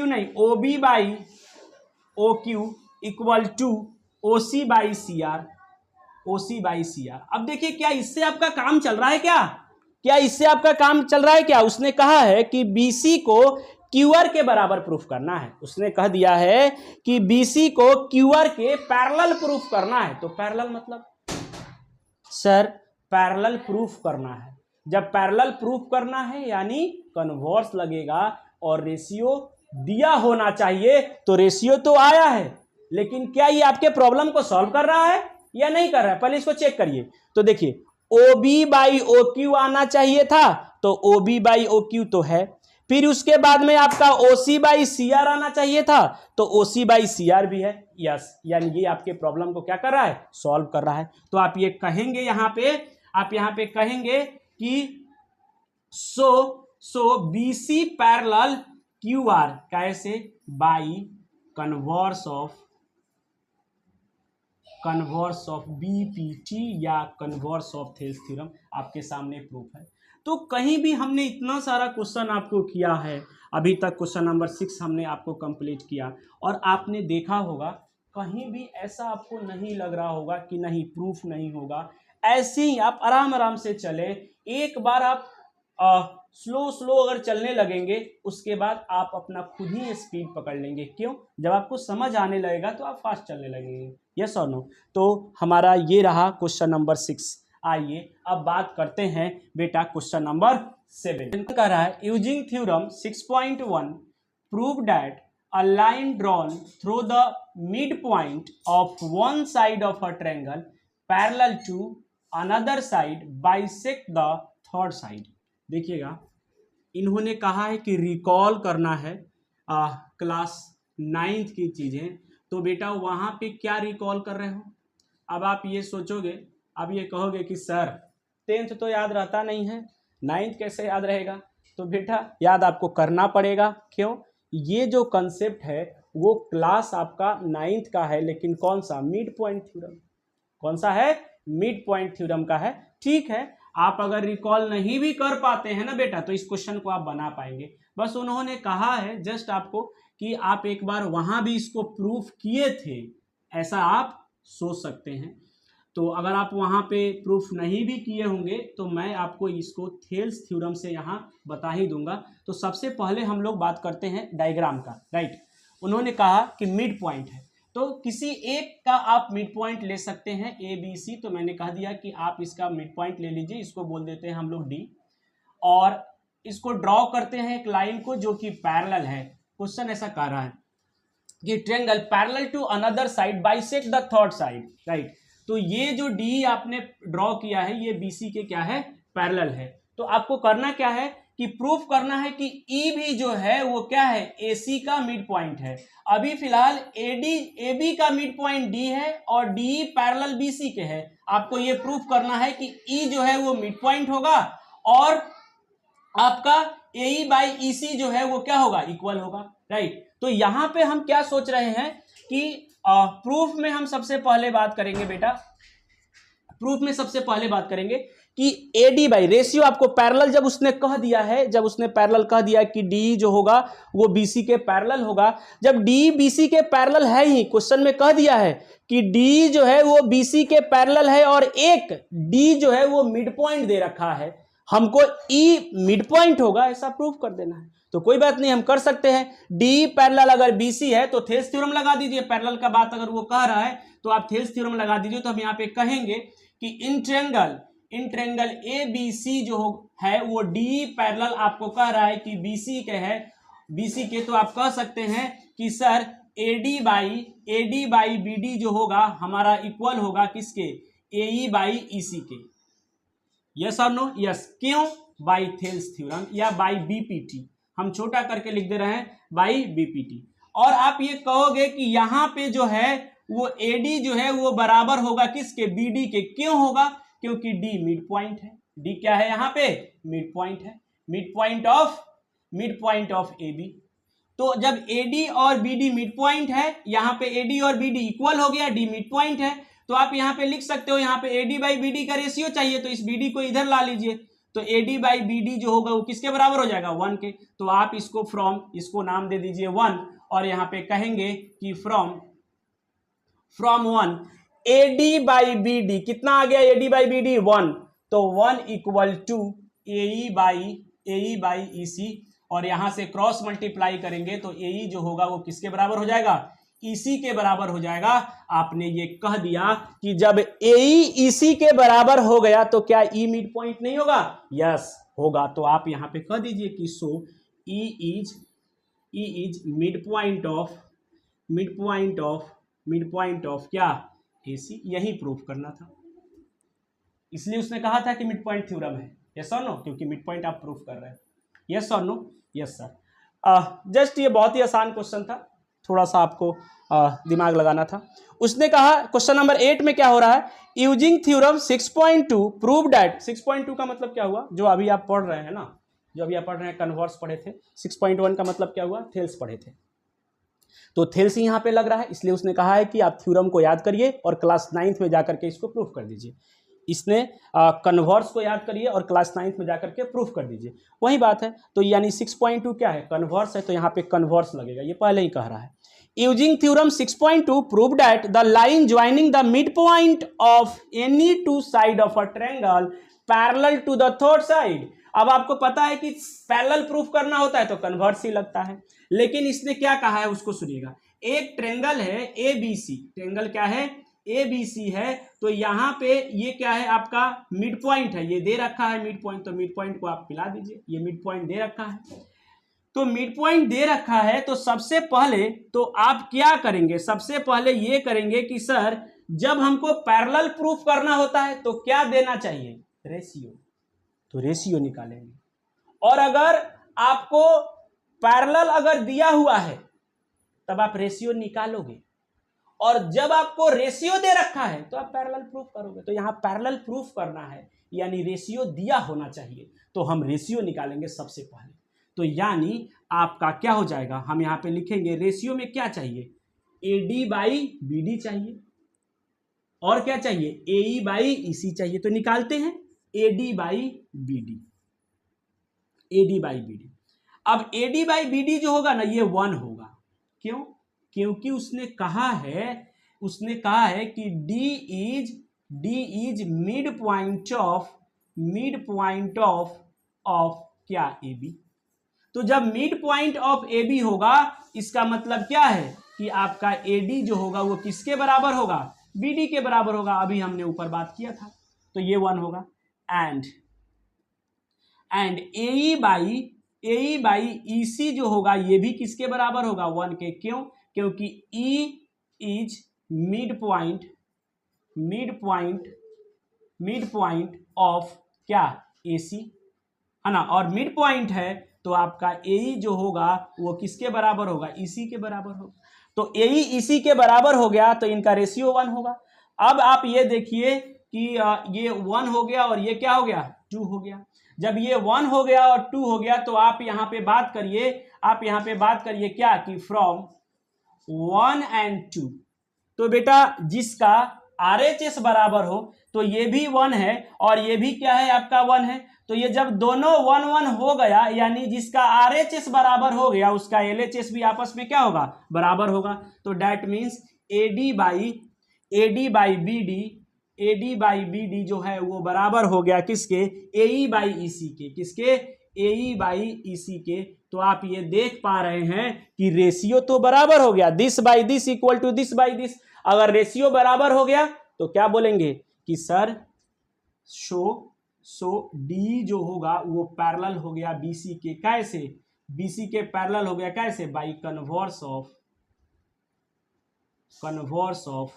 नहीं, O B by O Q equal to O C by C R, O C by C R. अब देखिए क्या इससे आपका काम चल रहा है? क्या इससे आपका काम चल रहा है? क्या उसने कहा है कि बीसी को क्यूआर के बराबर प्रूफ करना है। उसने कह दिया है कि बीसी को क्यूआर के पैरेलल प्रूफ करना है। तो पैरेलल मतलब सर पैरेलल प्रूफ करना है। जब पैरेलल प्रूफ करना है यानी कन्वर्स लगेगा और रेशियो दिया होना चाहिए। तो रेशियो तो आया है, लेकिन क्या ये आपके प्रॉब्लम को सॉल्व कर रहा है या नहीं कर रहा है? पहले इसको चेक करिए। तो देखिए O B by O Q आना चाहिए था, तो O B by O Q तो है। फिर उसके बाद में आपका ओ सी बाई सी आर आना चाहिए था, तो ओ सी बाई सी आर भी है। यस, यानी ये आपके प्रॉब्लम को क्या कर रहा है? सॉल्व कर रहा है। तो आप ये कहेंगे यहां पे कहेंगे कि so B C parallel Q R कैसे? बाई कन्वर्स ऑफ बीपीटी या कन्वर्स ऑफ थेल्स थ्योरम आपके सामने प्रूफ है। तो कहीं भी हमने इतना सारा क्वेश्चन आपको किया है, अभी तक क्वेश्चन नंबर 6 हमने आपको कंप्लीट किया, और आपने देखा होगा कहीं भी ऐसा आपको नहीं लग रहा होगा कि नहीं प्रूफ नहीं होगा। ऐसे ही आप आराम से चले। एक बार आप स्लो अगर चलने लगेंगे, उसके बाद आप अपना खुद ही स्पीड पकड़ लेंगे। क्यों? जब आपको समझ आने लगेगा तो आप फास्ट चलने लगेंगे। यस और नो? तो हमारा ये रहा क्वेश्चन नंबर 6। आइए अब बात करते हैं बेटा क्वेश्चन नंबर 7। कह रहा है using theorem 6.1 prove that a line drawn through the mid point of one side of a triangle parallel to another side bisect the third side. देखिएगा, इन्होंने कहा है कि रिकॉल करना है क्लास 9th की चीजें। तो बेटा वहां पे क्या रिकॉल कर रहे हो? अब आप ये सोचोगे, अब ये कहोगे कि सर 10th तो याद रहता नहीं है, 9th कैसे याद रहेगा? तो बेटा याद आपको करना पड़ेगा। क्यों? ये जो कंसेप्ट है वो क्लास आपका 9th का है, लेकिन कौन सा? Mid point theorem. कौन सा है? मिड पॉइंट थ्योरम का है। ठीक है, आप अगर रिकॉल नहीं भी कर पाते हैं ना बेटा, तो इस क्वेश्चन को आप बना पाएंगे। बस उन्होंने कहा है जस्ट आपको कि आप एक बार वहां भी इसको प्रूफ किए थे, ऐसा आप सोच सकते हैं। तो अगर आप वहां पे प्रूफ नहीं भी किए होंगे तो मैं आपको इसको थेल्स थ्योरम से यहाँ बता ही दूंगा। तो सबसे पहले हम लोग बात करते हैं डायग्राम का। राइट, उन्होंने कहा कि मिड पॉइंट है, तो किसी एक का आप मिड पॉइंट ले सकते हैं ए बी सी। तो मैंने कह दिया कि आप इसका मिड पॉइंट ले लीजिए, इसको बोल देते हैं हम लोग डी, और इसको ड्रॉ करते हैं एक लाइन को जो कि पैरेलल है। क्वेश्चन ऐसा कर रहा है कि triangle parallel to another side bisect the third side. Right, तो ये जो डी आपने ड्रॉ किया है ये बीसी के क्या है? पैरेलल है। तो आपको करना क्या है कि प्रूफ करना है कि ई भी जो है वो क्या है? एसी का मिड पॉइंट है। अभी फिलहाल एबी का मिड पॉइंट डी है और डी पैरेलल बीसी के है। आपको ये प्रूफ करना है कि ई जो है वो मिड पॉइंट होगा और आपका ए बाई ई सी जो है वो क्या होगा? इक्वल होगा। राइट, तो यहां पे हम क्या सोच रहे हैं कि प्रूफ में हम सबसे पहले बात करेंगे बेटा, प्रूफ में सबसे पहले बात करेंगे कि एडी बाई रेशियो आपको पैरेलल जब उसने कह दिया है, जब उसने पैरेलल कह दिया कि डी जो होगा वो बीसी के पैरेलल होगा। जब डी बीसी के पैरेलल है ही, क्वेश्चन में कह दिया है कि डी जो है वो बीसी के पैरेलल है और एक डी जो है वो मिड पॉइंट दे रखा है। हमको ई मिड पॉइंट होगा ऐसा प्रूफ कर देना है। तो कोई बात नहीं, हम कर सकते हैं। डी पैरेलल अगर बीसी है तो थेल्स थ्योरम लगा दीजिए। पैरेलल का बात अगर वो कह रहा है तो आप थेल्स थ्योरम लगा दीजिए। तो हम यहाँ पे कहेंगे कि इन ट्रेंगल ए बी सी जो है वो डी पैरेलल आपको कह रहा है कि बीसी के है, बीसी के, तो आप कह सकते हैं कि सर एडी बाई बीडी जो होगा हमारा इक्वल होगा किसके, एई बाई ईसी के। यस और नो? यस। क्यों? बाई थेल्स थ्योरम या बाई बीपीटी, हम छोटा करके लिख दे रहे हैं बाई बीपीटी। और आप ये कहोगे कि यहाँ पे जो है वो एडी जो है वो बराबर होगा किसके, बीडी के। क्यों होगा? क्योंकि डी मिड पॉइंट है। डी क्या है यहाँ पे? मिड पॉइंट है, mid point of A B. तो जब एडी और बीडी मिड पॉइंट है, यहाँ पे एडी और बीडी इक्वल हो गया, डी मिड पॉइंट है, तो आप यहाँ पे लिख सकते हो, यहाँ पे एडी बाई बीडी का रेशियो चाहिए तो इस बीडी को इधर ला लीजिए। तो एडी बाई बीडी जो होगा वो किसके बराबर हो जाएगा, 1 के। तो आप इसको इसको नाम दे दीजिए 1 और यहाँ पे कहेंगे कि फ्रॉम 1 एडी बाई बीडी कितना आ गया, एडी बाई बीडी 1, तो 1 equal to AE by EC. और यहां से क्रॉस मल्टीप्लाई करेंगे तो एई जो होगा वो किसके बराबर हो जाएगा, ईसी के बराबर हो जाएगा। आपने ये कह दिया कि जब एई ईसी के बराबर हो गया तो क्या ई मिड पॉइंट नहीं होगा? यस होगा। तो आप यहां पे कह दीजिए कि so E is mid point of क्या, एसी। यही प्रूफ करना था, इसलिए उसने कहा था कि मिड पॉइंट थ्योरम है। यस और नो? क्योंकि मिड पॉइंट आप प्रूफ कर रहे हैं। यस और नो? Yes sir. जस्ट ये बहुत ही आसान क्वेश्चन था, थोड़ा सा आपको दिमाग लगाना था। उसने कहा क्वेश्चन नंबर 8 में क्या हो रहा है, यूजिंग थ्योरम 6.2 प्रूव दैट। 6.2 का मतलब क्या हुआ, जो अभी आप पढ़ रहे हैं ना, जो अभी आप पढ़ रहे हैं कन्वर्स पढ़े थे। 6.1 का मतलब क्या हुआ, थेल्स पढ़े थे। तो थेल्स ही यहाँ पे लग रहा है, इसलिए उसने कहा है कि आप थ्योरम को याद करिए और क्लास 9th में जाकर के इसको प्रूफ कर दीजिए। इसने कन्वर्स को याद करिए और क्लास 9th में जाकर के प्रूफ कर दीजिए, वही बात है। तो यानी 6.2 क्या है, कन्वर्स है, तो यहाँ पे कन्वर्स लगेगा, ये पहले ही कह रहा है। Using theorem 6.2 prove that the line joining the mid point of any two side of a triangle parallel to the third side. अब आपको पता है कि पैरेलल प्रूफ करना होता है तो कन्वर्स ही लगता है, लेकिन इसने क्या कहा है उसको सुनिएगा। एक ट्रायंगल है ए बी सी, ट्रायंगल क्या है, ए बी सी है। तो यहाँ पे ये क्या है, आपका मिड पॉइंट है, ये दे रखा है मिड पॉइंट, तो मिड पॉइंट को आप मिला दीजिए। ये मिड पॉइंट दे रखा है, तो मिड पॉइंट दे रखा है, तो सबसे पहले तो आप क्या करेंगे, सबसे पहले ये करेंगे कि सर जब हमको पैरेलल प्रूफ करना होता है तो क्या देना चाहिए, रेशियो। तो रेशियो निकालेंगे, और अगर आपको पैरेलल अगर दिया हुआ है तब आप रेशियो निकालोगे, और जब आपको रेशियो दे रखा है तो आप पैरेलल प्रूफ करोगे। तो यहाँ पैरेलल प्रूफ करना है यानी रेशियो दिया होना चाहिए, तो हम रेशियो निकालेंगे सबसे पहले। तो यानी आपका क्या हो जाएगा, हम यहाँ पे लिखेंगे रेशियो में क्या चाहिए, एडी बाई बीडी चाहिए, और क्या चाहिए, एई बाई ईसी चाहिए। तो निकालते हैं AD by BD, AD by BD. अब एडी बाई बीडी जो होगा ना ये 1 होगा। क्यों? क्योंकि उसने कहा है कि D is mid point of क्या, ए बी। तो जब mid point of A B होगा इसका मतलब क्या है कि आपका एडी जो होगा वो किसके बराबर होगा, बीडी के बराबर होगा। अभी हमने ऊपर बात किया था, तो ये 1 होगा। एंड एई बाई ईसी जो होगा ये भी किसके बराबर होगा, 1 के। क्यों? क्योंकि E is mid point of क्या, AC है ना, और मिड पॉइंट है तो आपका AE जो होगा वो किसके बराबर होगा, EC के बराबर होगा। तो AE EC के बराबर हो गया तो इनका रेशियो 1 होगा। अब आप ये देखिए कि ये 1 हो गया और ये क्या हो गया, 2 हो गया। जब ये 1 हो गया और 2 हो गया तो आप यहाँ पे बात करिए, क्या कि फ्रॉम 1 and 2। तो बेटा जिसका RHS बराबर हो तो ये भी 1 है और ये भी क्या है, आपका 1 है। तो ये जब दोनों 1 1 हो गया यानी जिसका RHS बराबर हो गया उसका LHS भी आपस में क्या होगा, बराबर होगा। तो that means AD by BD AD by BD जो है वो बराबर हो गया किसके, AE बाई EC के, किसके, AE बाई EC के। तो आप ये देख पा रहे हैं कि रेशियो तो बराबर हो गया, this by this equal to this by this. अगर रेशियो बराबर हो गया तो क्या बोलेंगे कि सर सो डी जो होगा वो पैरेलल हो गया BC के, कैसे, BC के पैरेलल हो गया कैसे, बाई कन्वर्स ऑफ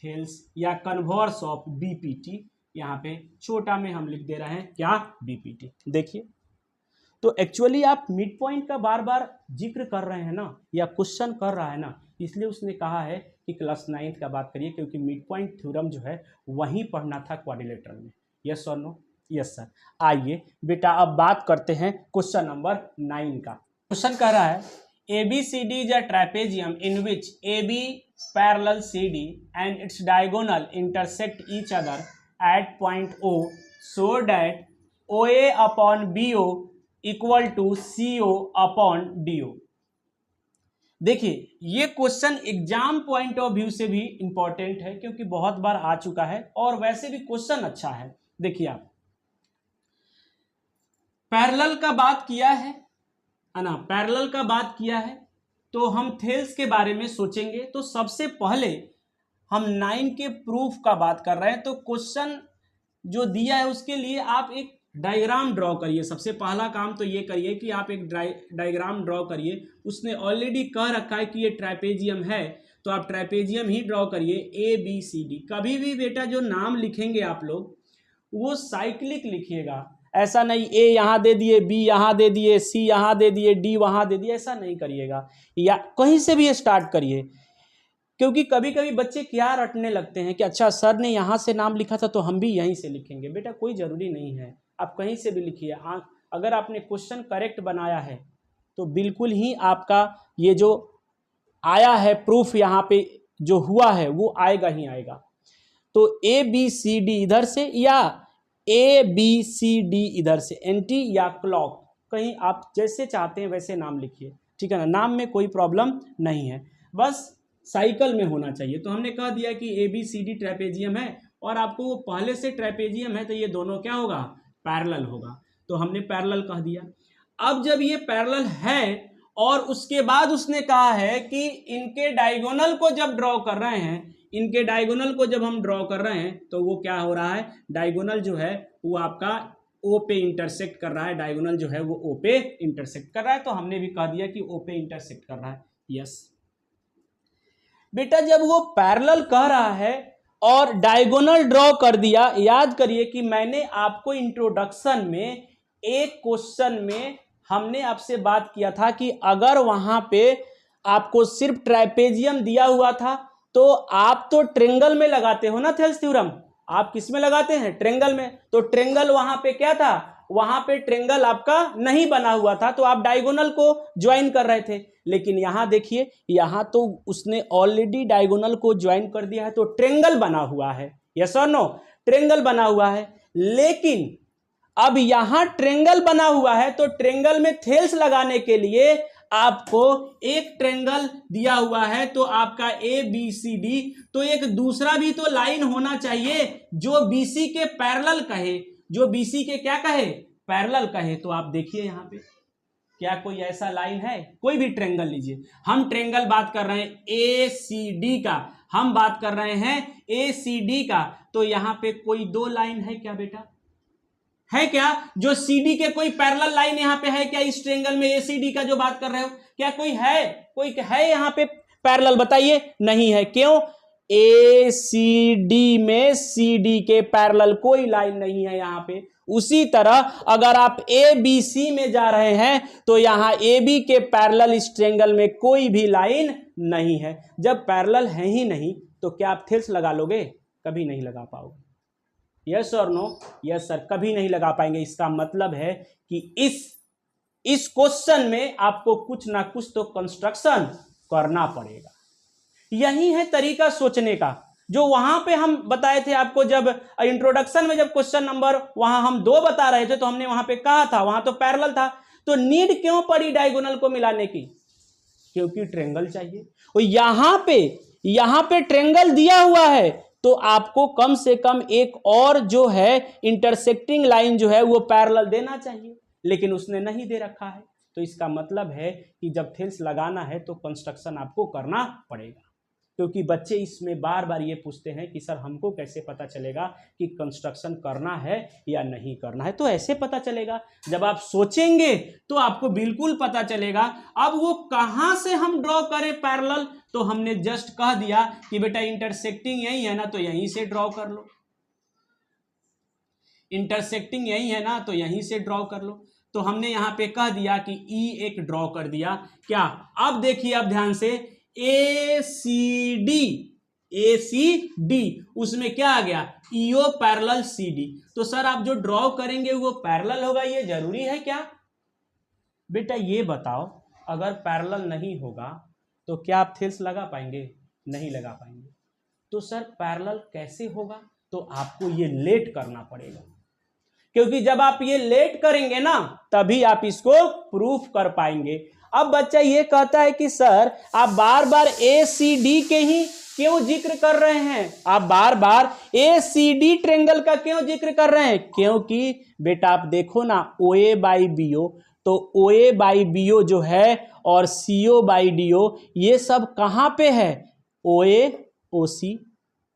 थेल्स या कन्वर्स ऑफ BPT। यहाँ पे छोटा में हम लिख दे रहे हैं क्या, BPT। देखिए तो एक्चुअली आप मिड पॉइंट का बार बार जिक्र कर रहे हैं ना, या क्वेश्चन कर रहा है ना, इसलिए उसने कहा है कि क्लास 9th का बात करिए, क्योंकि मिड पॉइंट थ्योरम जो है वहीं पढ़ना था क्वाड्रिलेटरल में। यस और नो, यस सर। आइए बेटा अब बात करते हैं क्वेश्चन नंबर 9 का। क्वेश्चन कह रहा है ABCD is a trapezium in which AB parallel CD and its diagonal intersect each other at point O so that OA upon BO equal to CO upon DO। देखिए ये question exam point of view से भी इंपॉर्टेंट है, क्योंकि बहुत बार आ चुका है और वैसे भी क्वेश्चन अच्छा है। देखिए आप पैरेलल का बात किया है ना, पैरेलल का बात किया है तो हम थेल्स के बारे में सोचेंगे। तो सबसे पहले हम 9 के प्रूफ का बात कर रहे हैं, तो क्वेश्चन जो दिया है उसके लिए आप एक डायग्राम ड्रॉ करिए। सबसे पहला काम तो ये करिए कि आप एक डायग्राम ड्रॉ करिए। उसने ऑलरेडी कह रखा है कि ये ट्राइपेजियम है, तो आप ट्राइपेजियम ही ड्रॉ करिए ABCD। कभी भी बेटा जो नाम लिखेंगे आप लोग वो साइक्लिक लिखिएगा, ऐसा नहीं A यहाँ दे दिए, B यहाँ दे दिए, C यहाँ दे दिए, D वहाँ दे दिए, ऐसा नहीं करिएगा। या कहीं से भी स्टार्ट करिए, क्योंकि कभी कभी बच्चे क्या रटने लगते हैं कि अच्छा सर ने यहाँ से नाम लिखा था तो हम भी यहीं से लिखेंगे। बेटा कोई ज़रूरी नहीं है, आप कहीं से भी लिखिए। अगर आपने क्वेश्चन करेक्ट बनाया है तो बिल्कुल ही आपका ये जो आया है प्रूफ यहाँ पे जो हुआ है वो आएगा ही आएगा। तो ABCD इधर से या ABCD इधर से, एंटी या क्लॉक, कहीं आप जैसे चाहते हैं वैसे नाम लिखिए, ठीक है ना। नाम में कोई प्रॉब्लम नहीं है, बस साइकिल में होना चाहिए। तो हमने कह दिया कि ABCD ट्रेपेजियम है और आपको वो पहले से ट्रेपेजियम है, तो ये दोनों क्या होगा, पैरेलल होगा। तो हमने पैरेलल कह दिया। अब जब ये पैरेलल है और उसके बाद उसने कहा है कि इनके डायगोनल को जब ड्रॉ कर रहे हैं, इनके डायगोनल को जब हम ड्रॉ कर रहे हैं तो वो क्या हो रहा है, डायगोनल जो है वो आपका O पे इंटरसेक्ट कर रहा है, डायगोनल जो है वो O पे इंटरसेक्ट कर रहा है। तो हमने भी कह दिया कि O पे इंटरसेक्ट कर रहा है। यस बेटा, जब वो पैरेलल कह रहा है और डायगोनल ड्रॉ कर दिया, याद करिए कि मैंने आपको इंट्रोडक्शन में एक क्वेश्चन में हमने आपसे बात किया था कि अगर वहां पे आपको सिर्फ ट्राइपेजियम दिया हुआ था तो आप तो ट्रेंगल में लगाते हो ना थेल्स थ्योरम, आप किस में लगाते हैं, ट्रेंगल में। तो ट्रेंगल वहां पे क्या था, वहां पे ट्रेंगल आपका नहीं बना हुआ था, तो आप डायगोनल को ज्वाइन कर रहे थे। लेकिन यहां देखिए, यहां तो उसने ऑलरेडी डायगोनल को ज्वाइन कर दिया है, तो ट्रेंगल बना हुआ है। यस और नो, ट्रेंगल बना हुआ है। लेकिन अब यहां ट्रेंगल बना हुआ है तो ट्रेंगल में थेल्स लगाने के लिए आपको एक ट्रेंगल दिया हुआ है तो आपका ABCD, तो एक दूसरा भी तो लाइन होना चाहिए जो BC के पैरेलल कहे, जो BC के क्या कहे, पैरेलल कहे। तो आप देखिए यहां पे क्या कोई ऐसा लाइन है, कोई भी ट्रेंगल लीजिए। हम ट्रेंगल बात कर रहे हैं ACD का, हम बात कर रहे हैं ACD का। तो यहां पे कोई दो लाइन है क्या बेटा, है क्या, जो CD के कोई पैरेलल लाइन यहां पे है क्या, इस ट्रेंगल में ACD का जो बात कर रहे हो, क्या कोई है, कोई है यहां पे पैरेलल, बताइए। नहीं है, क्यों, ACD में CD के पैरेलल कोई लाइन नहीं है यहां पे। उसी तरह अगर आप ABC में जा रहे हैं तो यहां AB के पैरेलल इस ट्रेंगल में कोई भी लाइन नहीं है। जब पैरेलल है ही नहीं तो क्या आप थेल्स लगा लोगे, कभी नहीं लगा पाओगे। यस और नो, यस सर, कभी नहीं लगा पाएंगे। इसका मतलब है कि इस क्वेश्चन में आपको कुछ ना कुछ तो कंस्ट्रक्शन करना पड़ेगा। यही है तरीका सोचने का, जो वहां पे हम बताए थे आपको, जब इंट्रोडक्शन में जब क्वेश्चन नंबर वहां हम 2 बता रहे थे तो हमने वहां पे कहा था वहां तो पैरेलल था, तो नीड क्यों पड़ी डायगोनल को मिलाने की, क्योंकि ट्रेंगल चाहिए। और यहां पे ट्रेंगल दिया हुआ है तो आपको कम से कम एक और जो है इंटरसेक्टिंग लाइन जो है वो पैरेलल देना चाहिए, लेकिन उसने नहीं दे रखा है। तो इसका मतलब है कि जब थेल्स लगाना है तो कंस्ट्रक्शन आपको करना पड़ेगा, क्योंकि बच्चे इसमें बार बार ये पूछते हैं कि सर हमको कैसे पता चलेगा कि कंस्ट्रक्शन करना है या नहीं करना है। तो ऐसे पता चलेगा, जब आप सोचेंगे तो आपको बिल्कुल पता चलेगा। अब वो कहां से हम ड्रॉ करें पैरेलल, तो हमने जस्ट कह दिया कि बेटा इंटरसेक्टिंग यही है ना, तो यहीं से ड्रॉ कर लो। इंटरसेक्टिंग यही है ना, तो यहीं से ड्रॉ कर लो। तो हमने यहां पे कह दिया कि ई एक ड्रॉ कर दिया। क्या, अब देखिए, अब ध्यान से, ए सी डी, उसमें क्या आ गया, ईओ पैरेलल सी डी। तो सर आप जो ड्रॉ करेंगे वो पैरेलल होगा, ये जरूरी है क्या? बेटा ये बताओ, अगर पैरेलल नहीं होगा तो क्या आप थेल्स लगा पाएंगे? नहीं लगा पाएंगे। तो सर पैरेलल कैसे होगा? तो आपको ये लेट करना पड़ेगा, क्योंकि जब आप ये लेट करेंगे ना तभी आप इसको प्रूफ कर पाएंगे। अब बच्चा ये कहता है कि सर आप बार बार ए सी डी के ही क्यों जिक्र कर रहे हैं, आप बार बार ए सी डी ट्रेंगल का क्यों जिक्र कर रहे हैं? क्योंकि बेटा आप देखो ना, O A by B O, तो O A by B O जो है और सी ओ बाई डी ओ, ये सब कहां पे है? ओ ए ओ सी,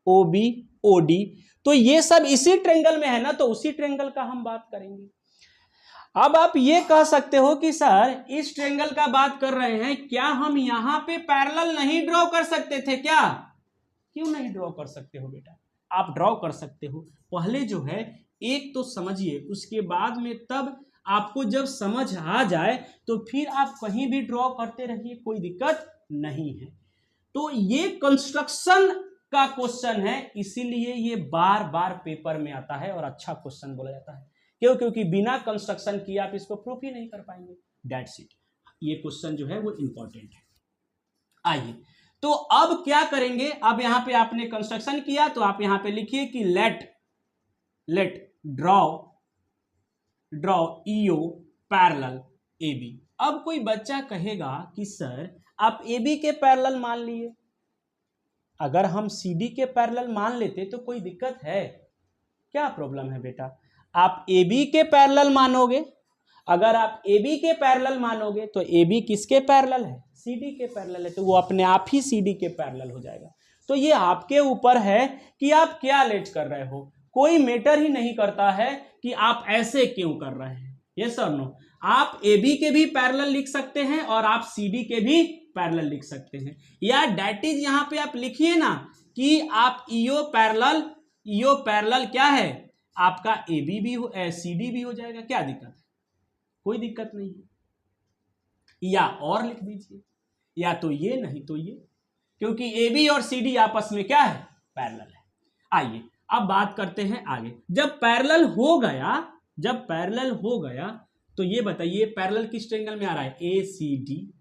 ओ बी ओ डी, तो ये सब इसी ट्रेंगल में है ना, तो उसी ट्रेंगल का हम बात करेंगे। अब आप ये कह सकते हो कि सर इस ट्रेंगल का बात कर रहे हैं, क्या हम यहां पे पैरेलल नहीं ड्रॉ कर सकते थे क्या? क्यों नहीं ड्रॉ कर सकते हो बेटा? आप ड्रॉ कर सकते हो। पहले जो है एक तो समझिए, उसके बाद में तब आपको जब समझ आ जाए तो फिर आप कहीं भी ड्रॉ करते रहिए, कोई दिक्कत नहीं है। तो ये कंस्ट्रक्शन का क्वेश्चन है, इसीलिए ये बार बार पेपर में आता है और अच्छा क्वेश्चन बोला जाता है। क्यों? क्योंकि बिना कंस्ट्रक्शन किए आप इसको प्रूफ ही नहीं कर पाएंगे। That's it. ये क्वेश्चन जो है वो इंपॉर्टेंट है। आइए, तो अब क्या करेंगे? अब यहां पे आपने कंस्ट्रक्शन किया तो आप यहां पे लिखिए कि let draw EO parallel A B. अब कोई बच्चा कहेगा कि सर आप ए बी के पैरेलल मान लिए, अगर हम सी डी के पैरेलल मान लेते तो कोई दिक्कत है? क्या प्रॉब्लम है बेटा? आप ए बी के पैरेलल मानोगे, अगर आप ए बी के पैरेलल मानोगे तो ए बी किसके पैरेलल है? सी डी के पैरेलल है, तो वो अपने आप ही सी डी के पैरेलल हो जाएगा। तो ये आपके ऊपर है कि आप क्या लेट कर रहे हो, कोई मैटर ही नहीं करता है कि आप ऐसे क्यों कर रहे हैं। यस और नो? आप ए बी के भी पैरेलल लिख सकते हैं और आप सी डी के भी पैरेलल लिख सकते हैं, या डैट इज यहां पे आप लिखिए ना कि आप ईओ पैरेलल क्या है आपका, ए बी भी हो, सी डी भी हो जाएगा। क्या दिक्कत है? कोई दिक्कत नहीं है। या और लिख दीजिए, या तो ये नहीं तो ये, क्योंकि ए बी और सी डी आपस में क्या है? पैरेलल है। आइए अब बात करते हैं आगे। जब पैरेलल हो गया तो ये बताइए पैरेलल किस ट्रेंगल में आ रहा है? A C D.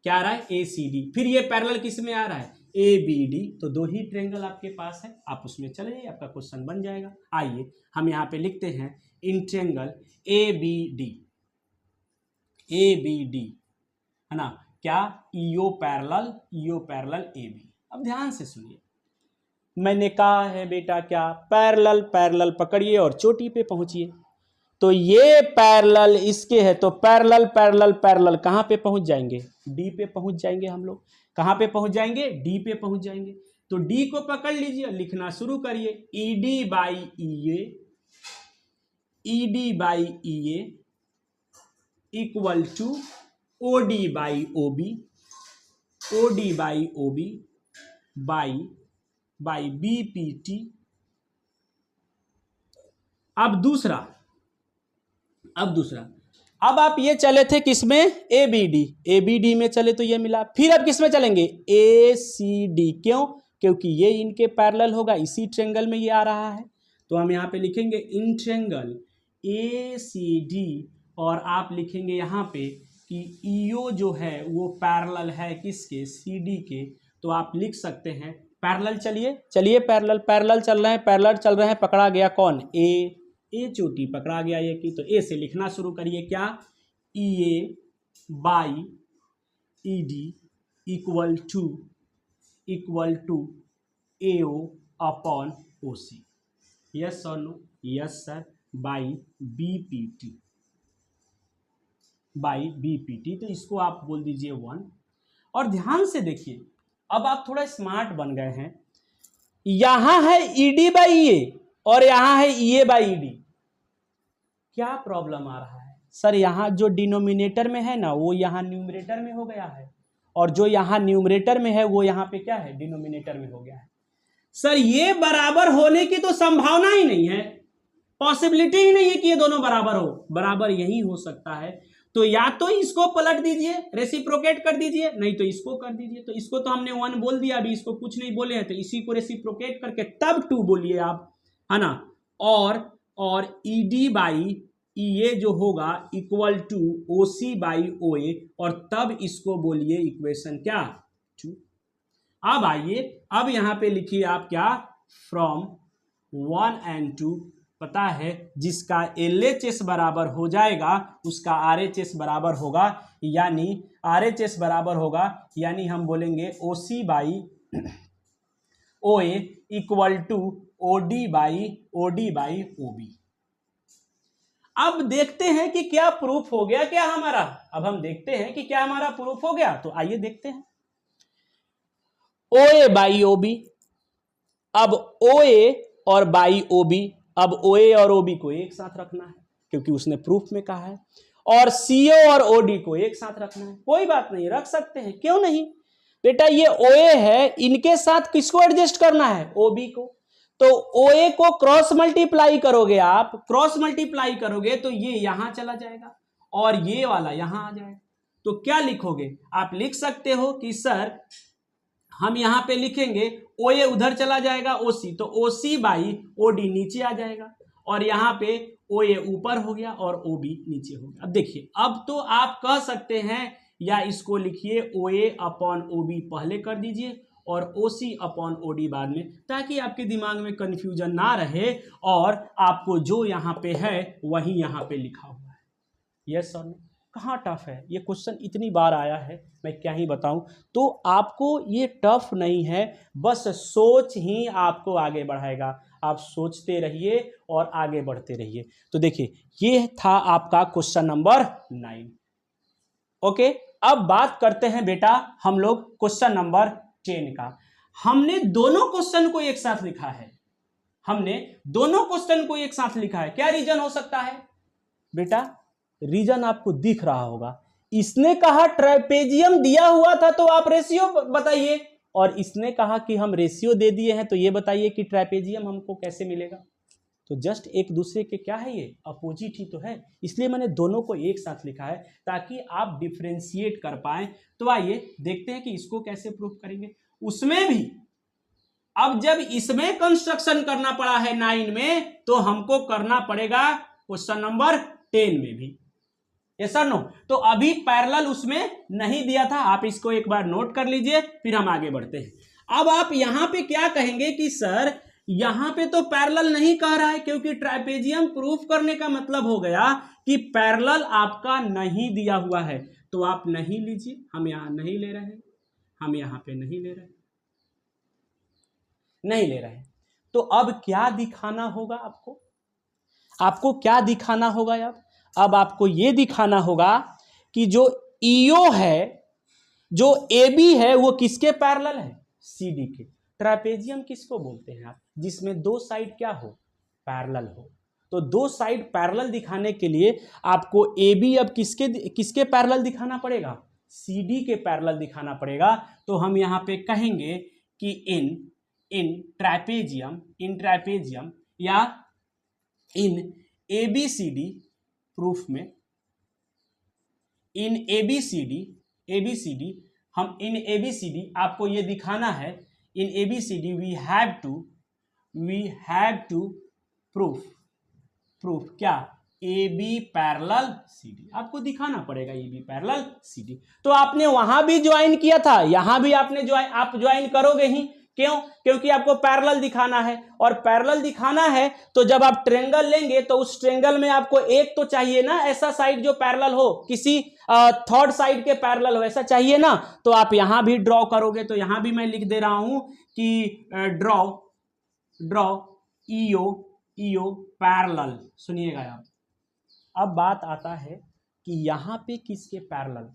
क्या आ रहा है? A C D. फिर ये पैरेलल किस में आ रहा है? A B D. तो दो ही ट्रेंगल आपके पास है, आप उसमें चले जाइए, आपका क्वेश्चन बन जाएगा। आइए हम यहां पे लिखते हैं in triangle A B D है ना, क्या? EO parallel A B. अब ध्यान से सुनिए, मैंने कहा है बेटा क्या, पैरेलल पकड़िए और चोटी पे पहुंचिए। तो ये पैरेलल इसके है, तो पैरेलल कहां पे पहुंच जाएंगे? डी पे पहुंच जाएंगे हम लोग। कहां पे पहुंच जाएंगे? डी पे पहुंच जाएंगे। तो डी को पकड़ लीजिए, लिखना शुरू करिए, ED by E A equal to OD by OB by BPT. अब दूसरा, अब आप ये चले थे किसमें? ए बी डी में चले तो ये मिला। फिर अब किसमें चलेंगे? ए सी डी। क्यों? क्योंकि ये इनके पैरेलल होगा, इसी ट्रेंगल में ये आ रहा है। तो हम यहाँ पे लिखेंगे इन ट्रेंगल ए सी डी, और आप लिखेंगे यहाँ पे कि ईओ जो है वो पैरेलल है किसके? सी डी के। तो आप लिख सकते हैं पैरेलल, चलिए पैरेलल चल रहे हैं, पकड़ा गया कौन? ए चोटी पकड़ा गया ये की। तो ए से लिखना शुरू करिए, क्या? E A by E D equal to A O upon O C. Yes और no? Yes sir, by BPT, by BPT. तो इसको आप बोल दीजिए 1। और ध्यान से देखिए, अब आप थोड़ा स्मार्ट बन गए हैं। यहां है ईडी बाई ए और यहां है ईए बाई ईडी। क्या प्रॉब्लम आ रहा है सर? यहां जो डिनोमिनेटर में है ना, वो यहां न्यूमरेटर में हो गया है, और जो यहां न्यूमरेटर में है वो यहां पे क्या है? डिनोमिनेटर में हो गया है। सर ये बराबर होने की तो संभावना ही नहीं है, पॉसिबिलिटी ही नहीं है कि ये दोनों बराबर हो। बराबर यही हो सकता है, तो या तो इसको पलट दीजिए, रेसिप्रोकेट कर दीजिए, नहीं तो इसको कर दीजिए। तो इसको तो हमने 1 बोल दिया, अभी इसको कुछ नहीं बोले हैं, तो इसी को रेसिप्रोकेट करके तब 2 बोलिए आप, है ना। और ईडी बाई ये जो होगा equal to O C by O A, और तब इसको बोलिए इक्वेशन क्या? 2। अब आइए, अब यहां पे लिखिए आप क्या? फ्रॉम 1 and 2, पता है जिसका LHS बराबर हो जाएगा उसका RHS बराबर होगा, यानी RHS बराबर होगा, यानी हम बोलेंगे OC by OA equal to OD by OB। अब देखते हैं कि क्या प्रूफ हो गया क्या हमारा। अब हम देखते हैं कि क्या हमारा प्रूफ हो गया। तो आइए देखते हैं। OA बाई OB, अब OA और बाई OB, अब OA और OB को एक साथ रखना है क्योंकि उसने प्रूफ में कहा है, और CO और OD को एक साथ रखना है। कोई बात नहीं, रख सकते हैं, क्यों नहीं बेटा। ये OA है, इनके साथ किसको एडजस्ट करना है? OB को। तो OA को क्रॉस मल्टीप्लाई करोगे आप, क्रॉस मल्टीप्लाई करोगे तो ये यहां चला जाएगा और ये वाला यहां आ जाएगा। तो क्या लिखोगे आप? लिख सकते हो कि सर हम यहां पे लिखेंगे OA उधर चला जाएगा OC, तो OC बाई OD नीचे आ जाएगा, और यहां पे OA ऊपर हो गया और OB नीचे हो गया। अब देखिए, अब तो आप कह सकते हैं, या इसको लिखिए OA अपॉन OB पहले कर दीजिए और OC अपॉन OD बाद में, ताकि आपके दिमाग में कंफ्यूजन ना रहे और आपको जो यहाँ पे है वही यहाँ पे लिखा हुआ है। यस सर, कहाँ टफ है ये क्वेश्चन, इतनी बार आया है, मैं क्या ही बताऊं। तो आपको ये टफ नहीं है, बस सोच ही आपको आगे बढ़ाएगा। आप सोचते रहिए और आगे बढ़ते रहिए। तो देखिए, ये था आपका क्वेश्चन नंबर 9। ओके, अब बात करते हैं बेटा हम लोग क्वेश्चन नंबर 10 का। हमने दोनों क्वेश्चन को एक साथ लिखा है, हमने दोनों क्वेश्चन को एक साथ लिखा है। क्या रीजन हो सकता है बेटा? रीजन आपको दिख रहा होगा। इसने कहा ट्रापेजियम दिया हुआ था तो आप रेशियो बताइए, और इसने कहा कि हम रेशियो दे दिए हैं, तो ये बताइए कि ट्रापेजियम हमको कैसे मिलेगा। तो जस्ट एक दूसरे के क्या है, ये अपोजिट ही तो है, इसलिए मैंने दोनों को एक साथ लिखा है ताकि आप डिफरेंशिएट कर पाए। तो आइए देखते हैं कि इसको कैसे प्रूफ करेंगे। उसमें भी अब जब इसमें कंस्ट्रक्शन करना पड़ा है 9 में, तो हमको करना पड़ेगा क्वेश्चन नंबर 10 में भी। Yes sir no? तो अभी पैरेलल उसमें नहीं दिया था, आप इसको एक बार नोट कर लीजिए, फिर हम आगे बढ़ते हैं। अब आप यहां पे क्या कहेंगे कि सर यहां पे तो पैरेलल नहीं कह रहा है, क्योंकि ट्रापेजियम प्रूफ करने का मतलब हो गया कि पैरेलल आपका नहीं दिया हुआ है, तो आप नहीं लीजिए। हम यहां नहीं ले रहे हैं, हम यहां पे नहीं ले रहे, नहीं ले रहे हैं। तो अब क्या दिखाना होगा आपको? आपको क्या दिखाना होगा? अब आपको ये दिखाना होगा कि जो ईओ है, जो AB है, वो किसके पैरेलल है? CD के। ट्रापेजियम किसको बोलते हैं आप? जिसमें दो साइड क्या हो? पैरेलल हो। तो दो साइड पैरेलल दिखाने के लिए आपको AB अब किसके पैरेलल दिखाना पड़ेगा? CD के पैरेलल दिखाना पड़ेगा। तो हम यहाँ पे कहेंगे कि इन ट्रापेजियम या इन ABCD प्रूफ में, इन ABCD हम इन ABCD आपको ये दिखाना है, in ABCD we have to proof क्या? AB पैरेलल CD आपको दिखाना पड़ेगा, AB पैरेलल CD। तो आपने वहां भी ज्वाइन किया था, यहां भी आपने आप ज्वाइन करोगे ही। क्यों? क्योंकि आपको पैरेलल दिखाना है, और पैरेलल दिखाना है तो जब आप ट्रायंगल लेंगे तो उस ट्रायंगल में आपको एक तो चाहिए ना ऐसा साइड जो पैरेलल हो, किसी थर्ड साइड के पैरेलल हो, ऐसा चाहिए ना। तो आप यहां भी ड्रॉ करोगे, तो यहां भी मैं लिख दे रहा हूं कि draw draw EO EO parallel. सुनिएगा आप, अब बात आता है कि यहाँ पे किसके पैरेलल,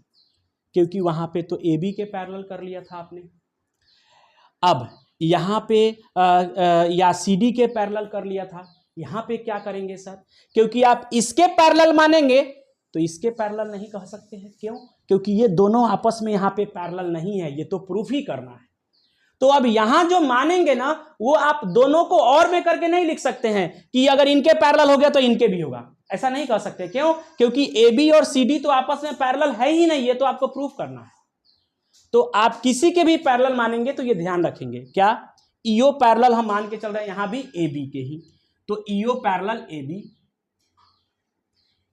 क्योंकि वहाँ पे तो ए बी के पैरेलल कर लिया था आपने। अब यहाँ पे या सी डी के पैरेलल कर लिया था। यहाँ पे क्या करेंगे सर, क्योंकि आप इसके पैरेलल मानेंगे तो इसके पैरेलल नहीं कह सकते हैं। क्यों? क्योंकि ये दोनों आपस में यहाँ पे पैरेलल नहीं है, ये तो प्रूफ ही करना है। तो अब यहां जो मानेंगे ना, वो आप दोनों को और में करके नहीं लिख सकते हैं कि अगर इनके पैरेलल हो गया तो इनके भी होगा, ऐसा नहीं कह सकते। क्यों? क्योंकि ए बी और सी डी तो आपस में पैरेलल है ही नहीं, ये तो आपको प्रूफ करना है। तो आप किसी के भी पैरेलल मानेंगे तो ये ध्यान रखेंगे, क्या ईओ पैरेलल हम मान के चल रहे हैं यहां भी ए बी के ही, तो EO parallel A B,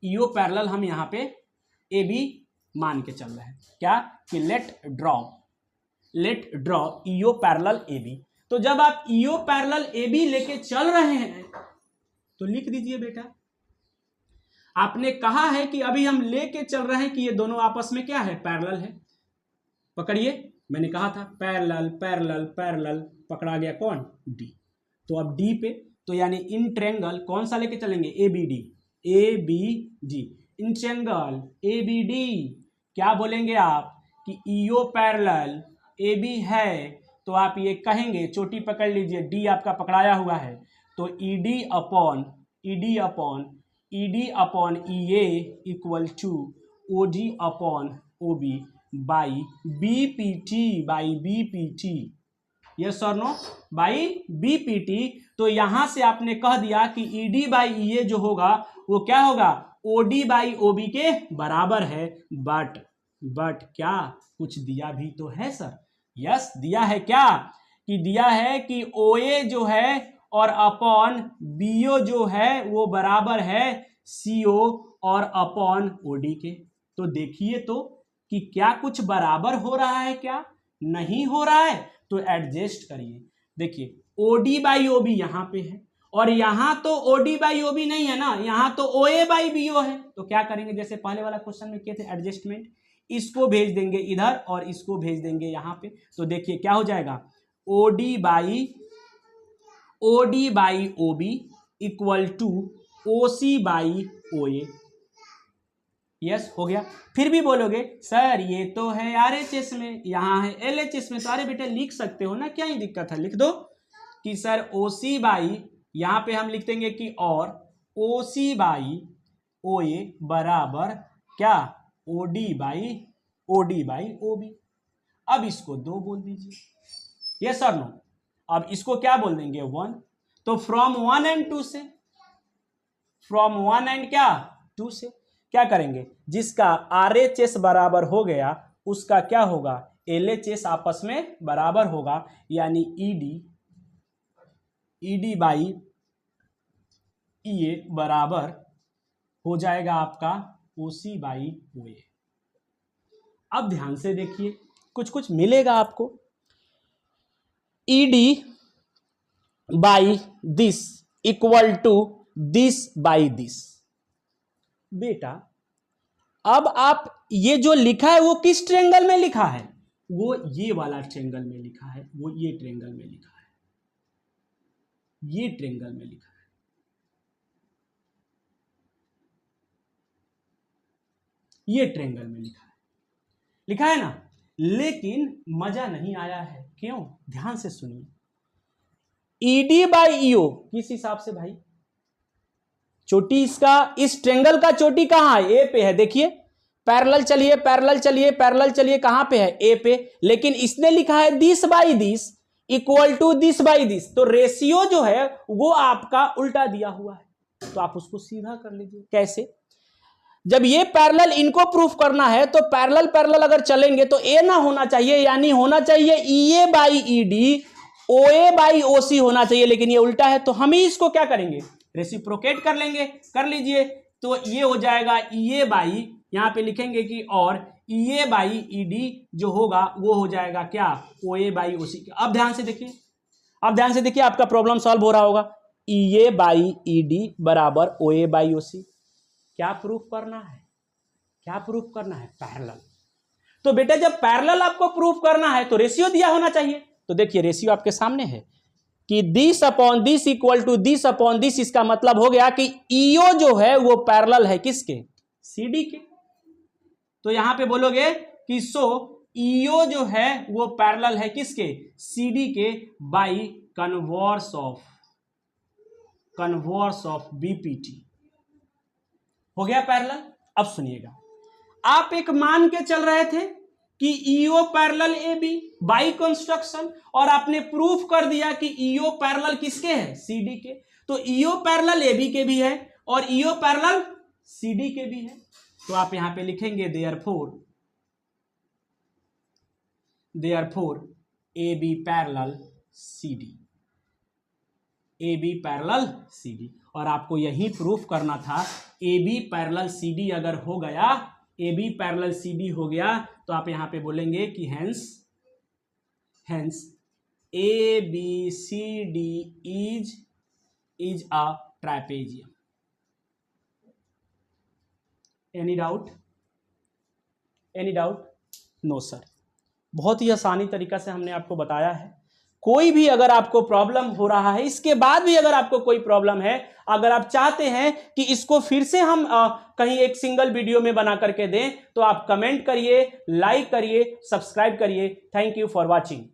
EO parallel हम यहां पे ए बी मान के चल रहे हैं। क्या कि let draw EO parallel A B. तो जब आप ईओ पैरेलल ए बी लेके चल रहे हैं तो लिख दीजिए बेटा, आपने कहा है कि अभी हम लेके चल रहे हैं कि ये दोनों आपस में क्या है, पैरेलल है। पकड़िए, मैंने कहा था पैरेलल पैरेलल पैरेलल, पकड़ा गया कौन, डी। तो अब डी पे, तो यानी इन ट्रायंगल कौन सा लेके चलेंगे, A B D, A B D, in triangle A B D क्या बोलेंगे आप कि ईओ पैरेलल ए बी है, तो आप ये कहेंगे, चोटी पकड़ लीजिए, डी आपका पकड़ाया हुआ है, तो ED upon E A equal to O D upon O B by B P T, yes और no, by B P T. तो यहां से आपने कह दिया कि ई डी बाई ई ए जो होगा वो क्या होगा, O D by O B के बराबर है। बट क्या कुछ दिया भी तो है सर, यस दिया है, क्या कि दिया है कि ओ ए जो है और अपॉन बी ओ जो है वो बराबर है सी ओ और अपॉन ओ डी के। तो देखिए तो कि क्या कुछ बराबर हो रहा है, क्या नहीं हो रहा है, तो एडजस्ट करिए। देखिए O D by O B यहाँ पे है और यहाँ तो O D by O B नहीं है ना, यहाँ तो O A by B O है। तो क्या करेंगे, जैसे पहले वाला क्वेश्चन में किए थे एडजस्टमेंट, इसको भेज देंगे इधर और इसको भेज देंगे यहाँ पे। तो देखिए क्या हो जाएगा, O D by O B equal to O C by O A. Yes हो गया। फिर भी बोलोगे सर ये तो है RHS में, यहाँ है LHS में, तो अरे बेटे लिख सकते हो ना, क्या ही दिक्कत है, लिख दो कि सर ओ सी बाई, यहाँ पे हम लिख देंगे कि और ओ सी बाई ओ ए बराबर क्या, O D by O B. अब इसको 2 बोल दीजिए, यस और नो। अब इसको क्या बोल देंगे, 1। तो फ्रॉम 1 एंड 2 से, फ्रॉम 1 एंड क्या 2 से क्या करेंगे, जिसका RHS बराबर हो गया उसका क्या होगा, LHS आपस में बराबर होगा, यानी ईडी बाई ई ए बराबर हो जाएगा आपका ओसी बाई ओ ए। अब ध्यान से देखिए, कुछ मिलेगा आपको, ED by this equal to this by this. बेटा अब आप ये जो लिखा है वो किस ट्रायंगल में लिखा है, वो ये वाला ट्रायंगल में लिखा है, वो ये ट्रायंगल में लिखा है, ये ट्रायंगल में लिखा है, ये ट्रायंगल में लिखा है ना। लेकिन मजा नहीं आया है, क्यों, ध्यान से सुनिए। ईडी बाई ईओ किस हिसाब से भाई, चोटी इसका, इस ट्रायंगल का चोटी कहां है, ए पे है। देखिए पैरेलल चलिए कहां पे है, ए पे। लेकिन इसने लिखा है this by this equal to this by this, तो रेशियो जो है वो आपका उल्टा दिया हुआ है। तो आप उसको सीधा कर लीजिए। कैसे, जब ये पैरेलल इनको प्रूफ करना है तो पैरेलल अगर चलेंगे तो ए ना होना चाहिए, यानी होना चाहिए E A by E D, O A by O C होना चाहिए, लेकिन ये उल्टा है। तो हम ही इसको क्या करेंगे, रेसिप्रोकेट कर लेंगे, कर लीजिए। तो ये हो जाएगा ई ए बाई, यहाँ पे लिखेंगे कि और ई ए बाई ई डी जो होगा वो हो जाएगा क्या, ओ ए बाई ओ सी। अब ध्यान से देखिए, आपका प्रॉब्लम सॉल्व हो रहा होगा। ई ए बाई ई डी बराबर ओ ए बाई ओ सी। क्या प्रूफ करना है, पैरेलल। तो बेटा जब पैरेलल आपको प्रूफ करना है तो रेशियो दिया होना चाहिए। तो देखिए रेशियो आपके सामने है कि this upon this equal to this upon this, इसका मतलब हो गया कि ईओ जो है वो पैरेलल है किसके, सीडी के। तो यहां पे बोलोगे कि सो ईओ जो है वो पैरेलल है किसके, सीडी के, बाई कन्वर्स ऑफ बीपीटी। हो गया पैरेलल। अब सुनिएगा, आप एक मान के चल रहे थे कि EO parallel A B by construction, और आपने प्रूफ कर दिया कि ईओ पैरेलल किसके है, सीडी के। तो ईओ पैरेलल ए बी के भी है और ईओ पैरेलल सीडी के भी है। तो आप यहां पे लिखेंगे therefore A B parallel CD, A B parallel CD. और आपको यही प्रूफ करना था, ए बी पैरेलल सीडी अगर हो गया, ए बी पैरेलल सीडी हो गया, तो आप यहां पे बोलेंगे कि hence A B C D is a trapezium. Any doubt? No sir. बहुत ही आसानी तरीका से हमने आपको बताया है। कोई भी अगर आपको प्रॉब्लम हो रहा है, इसके बाद भी अगर आपको कोई प्रॉब्लम है, अगर आप चाहते हैं कि इसको फिर से हम कहीं एक सिंगल वीडियो में बना करके दें, तो आप कमेंट करिए, लाइक करिए, सब्सक्राइब करिए। Thank you for watching.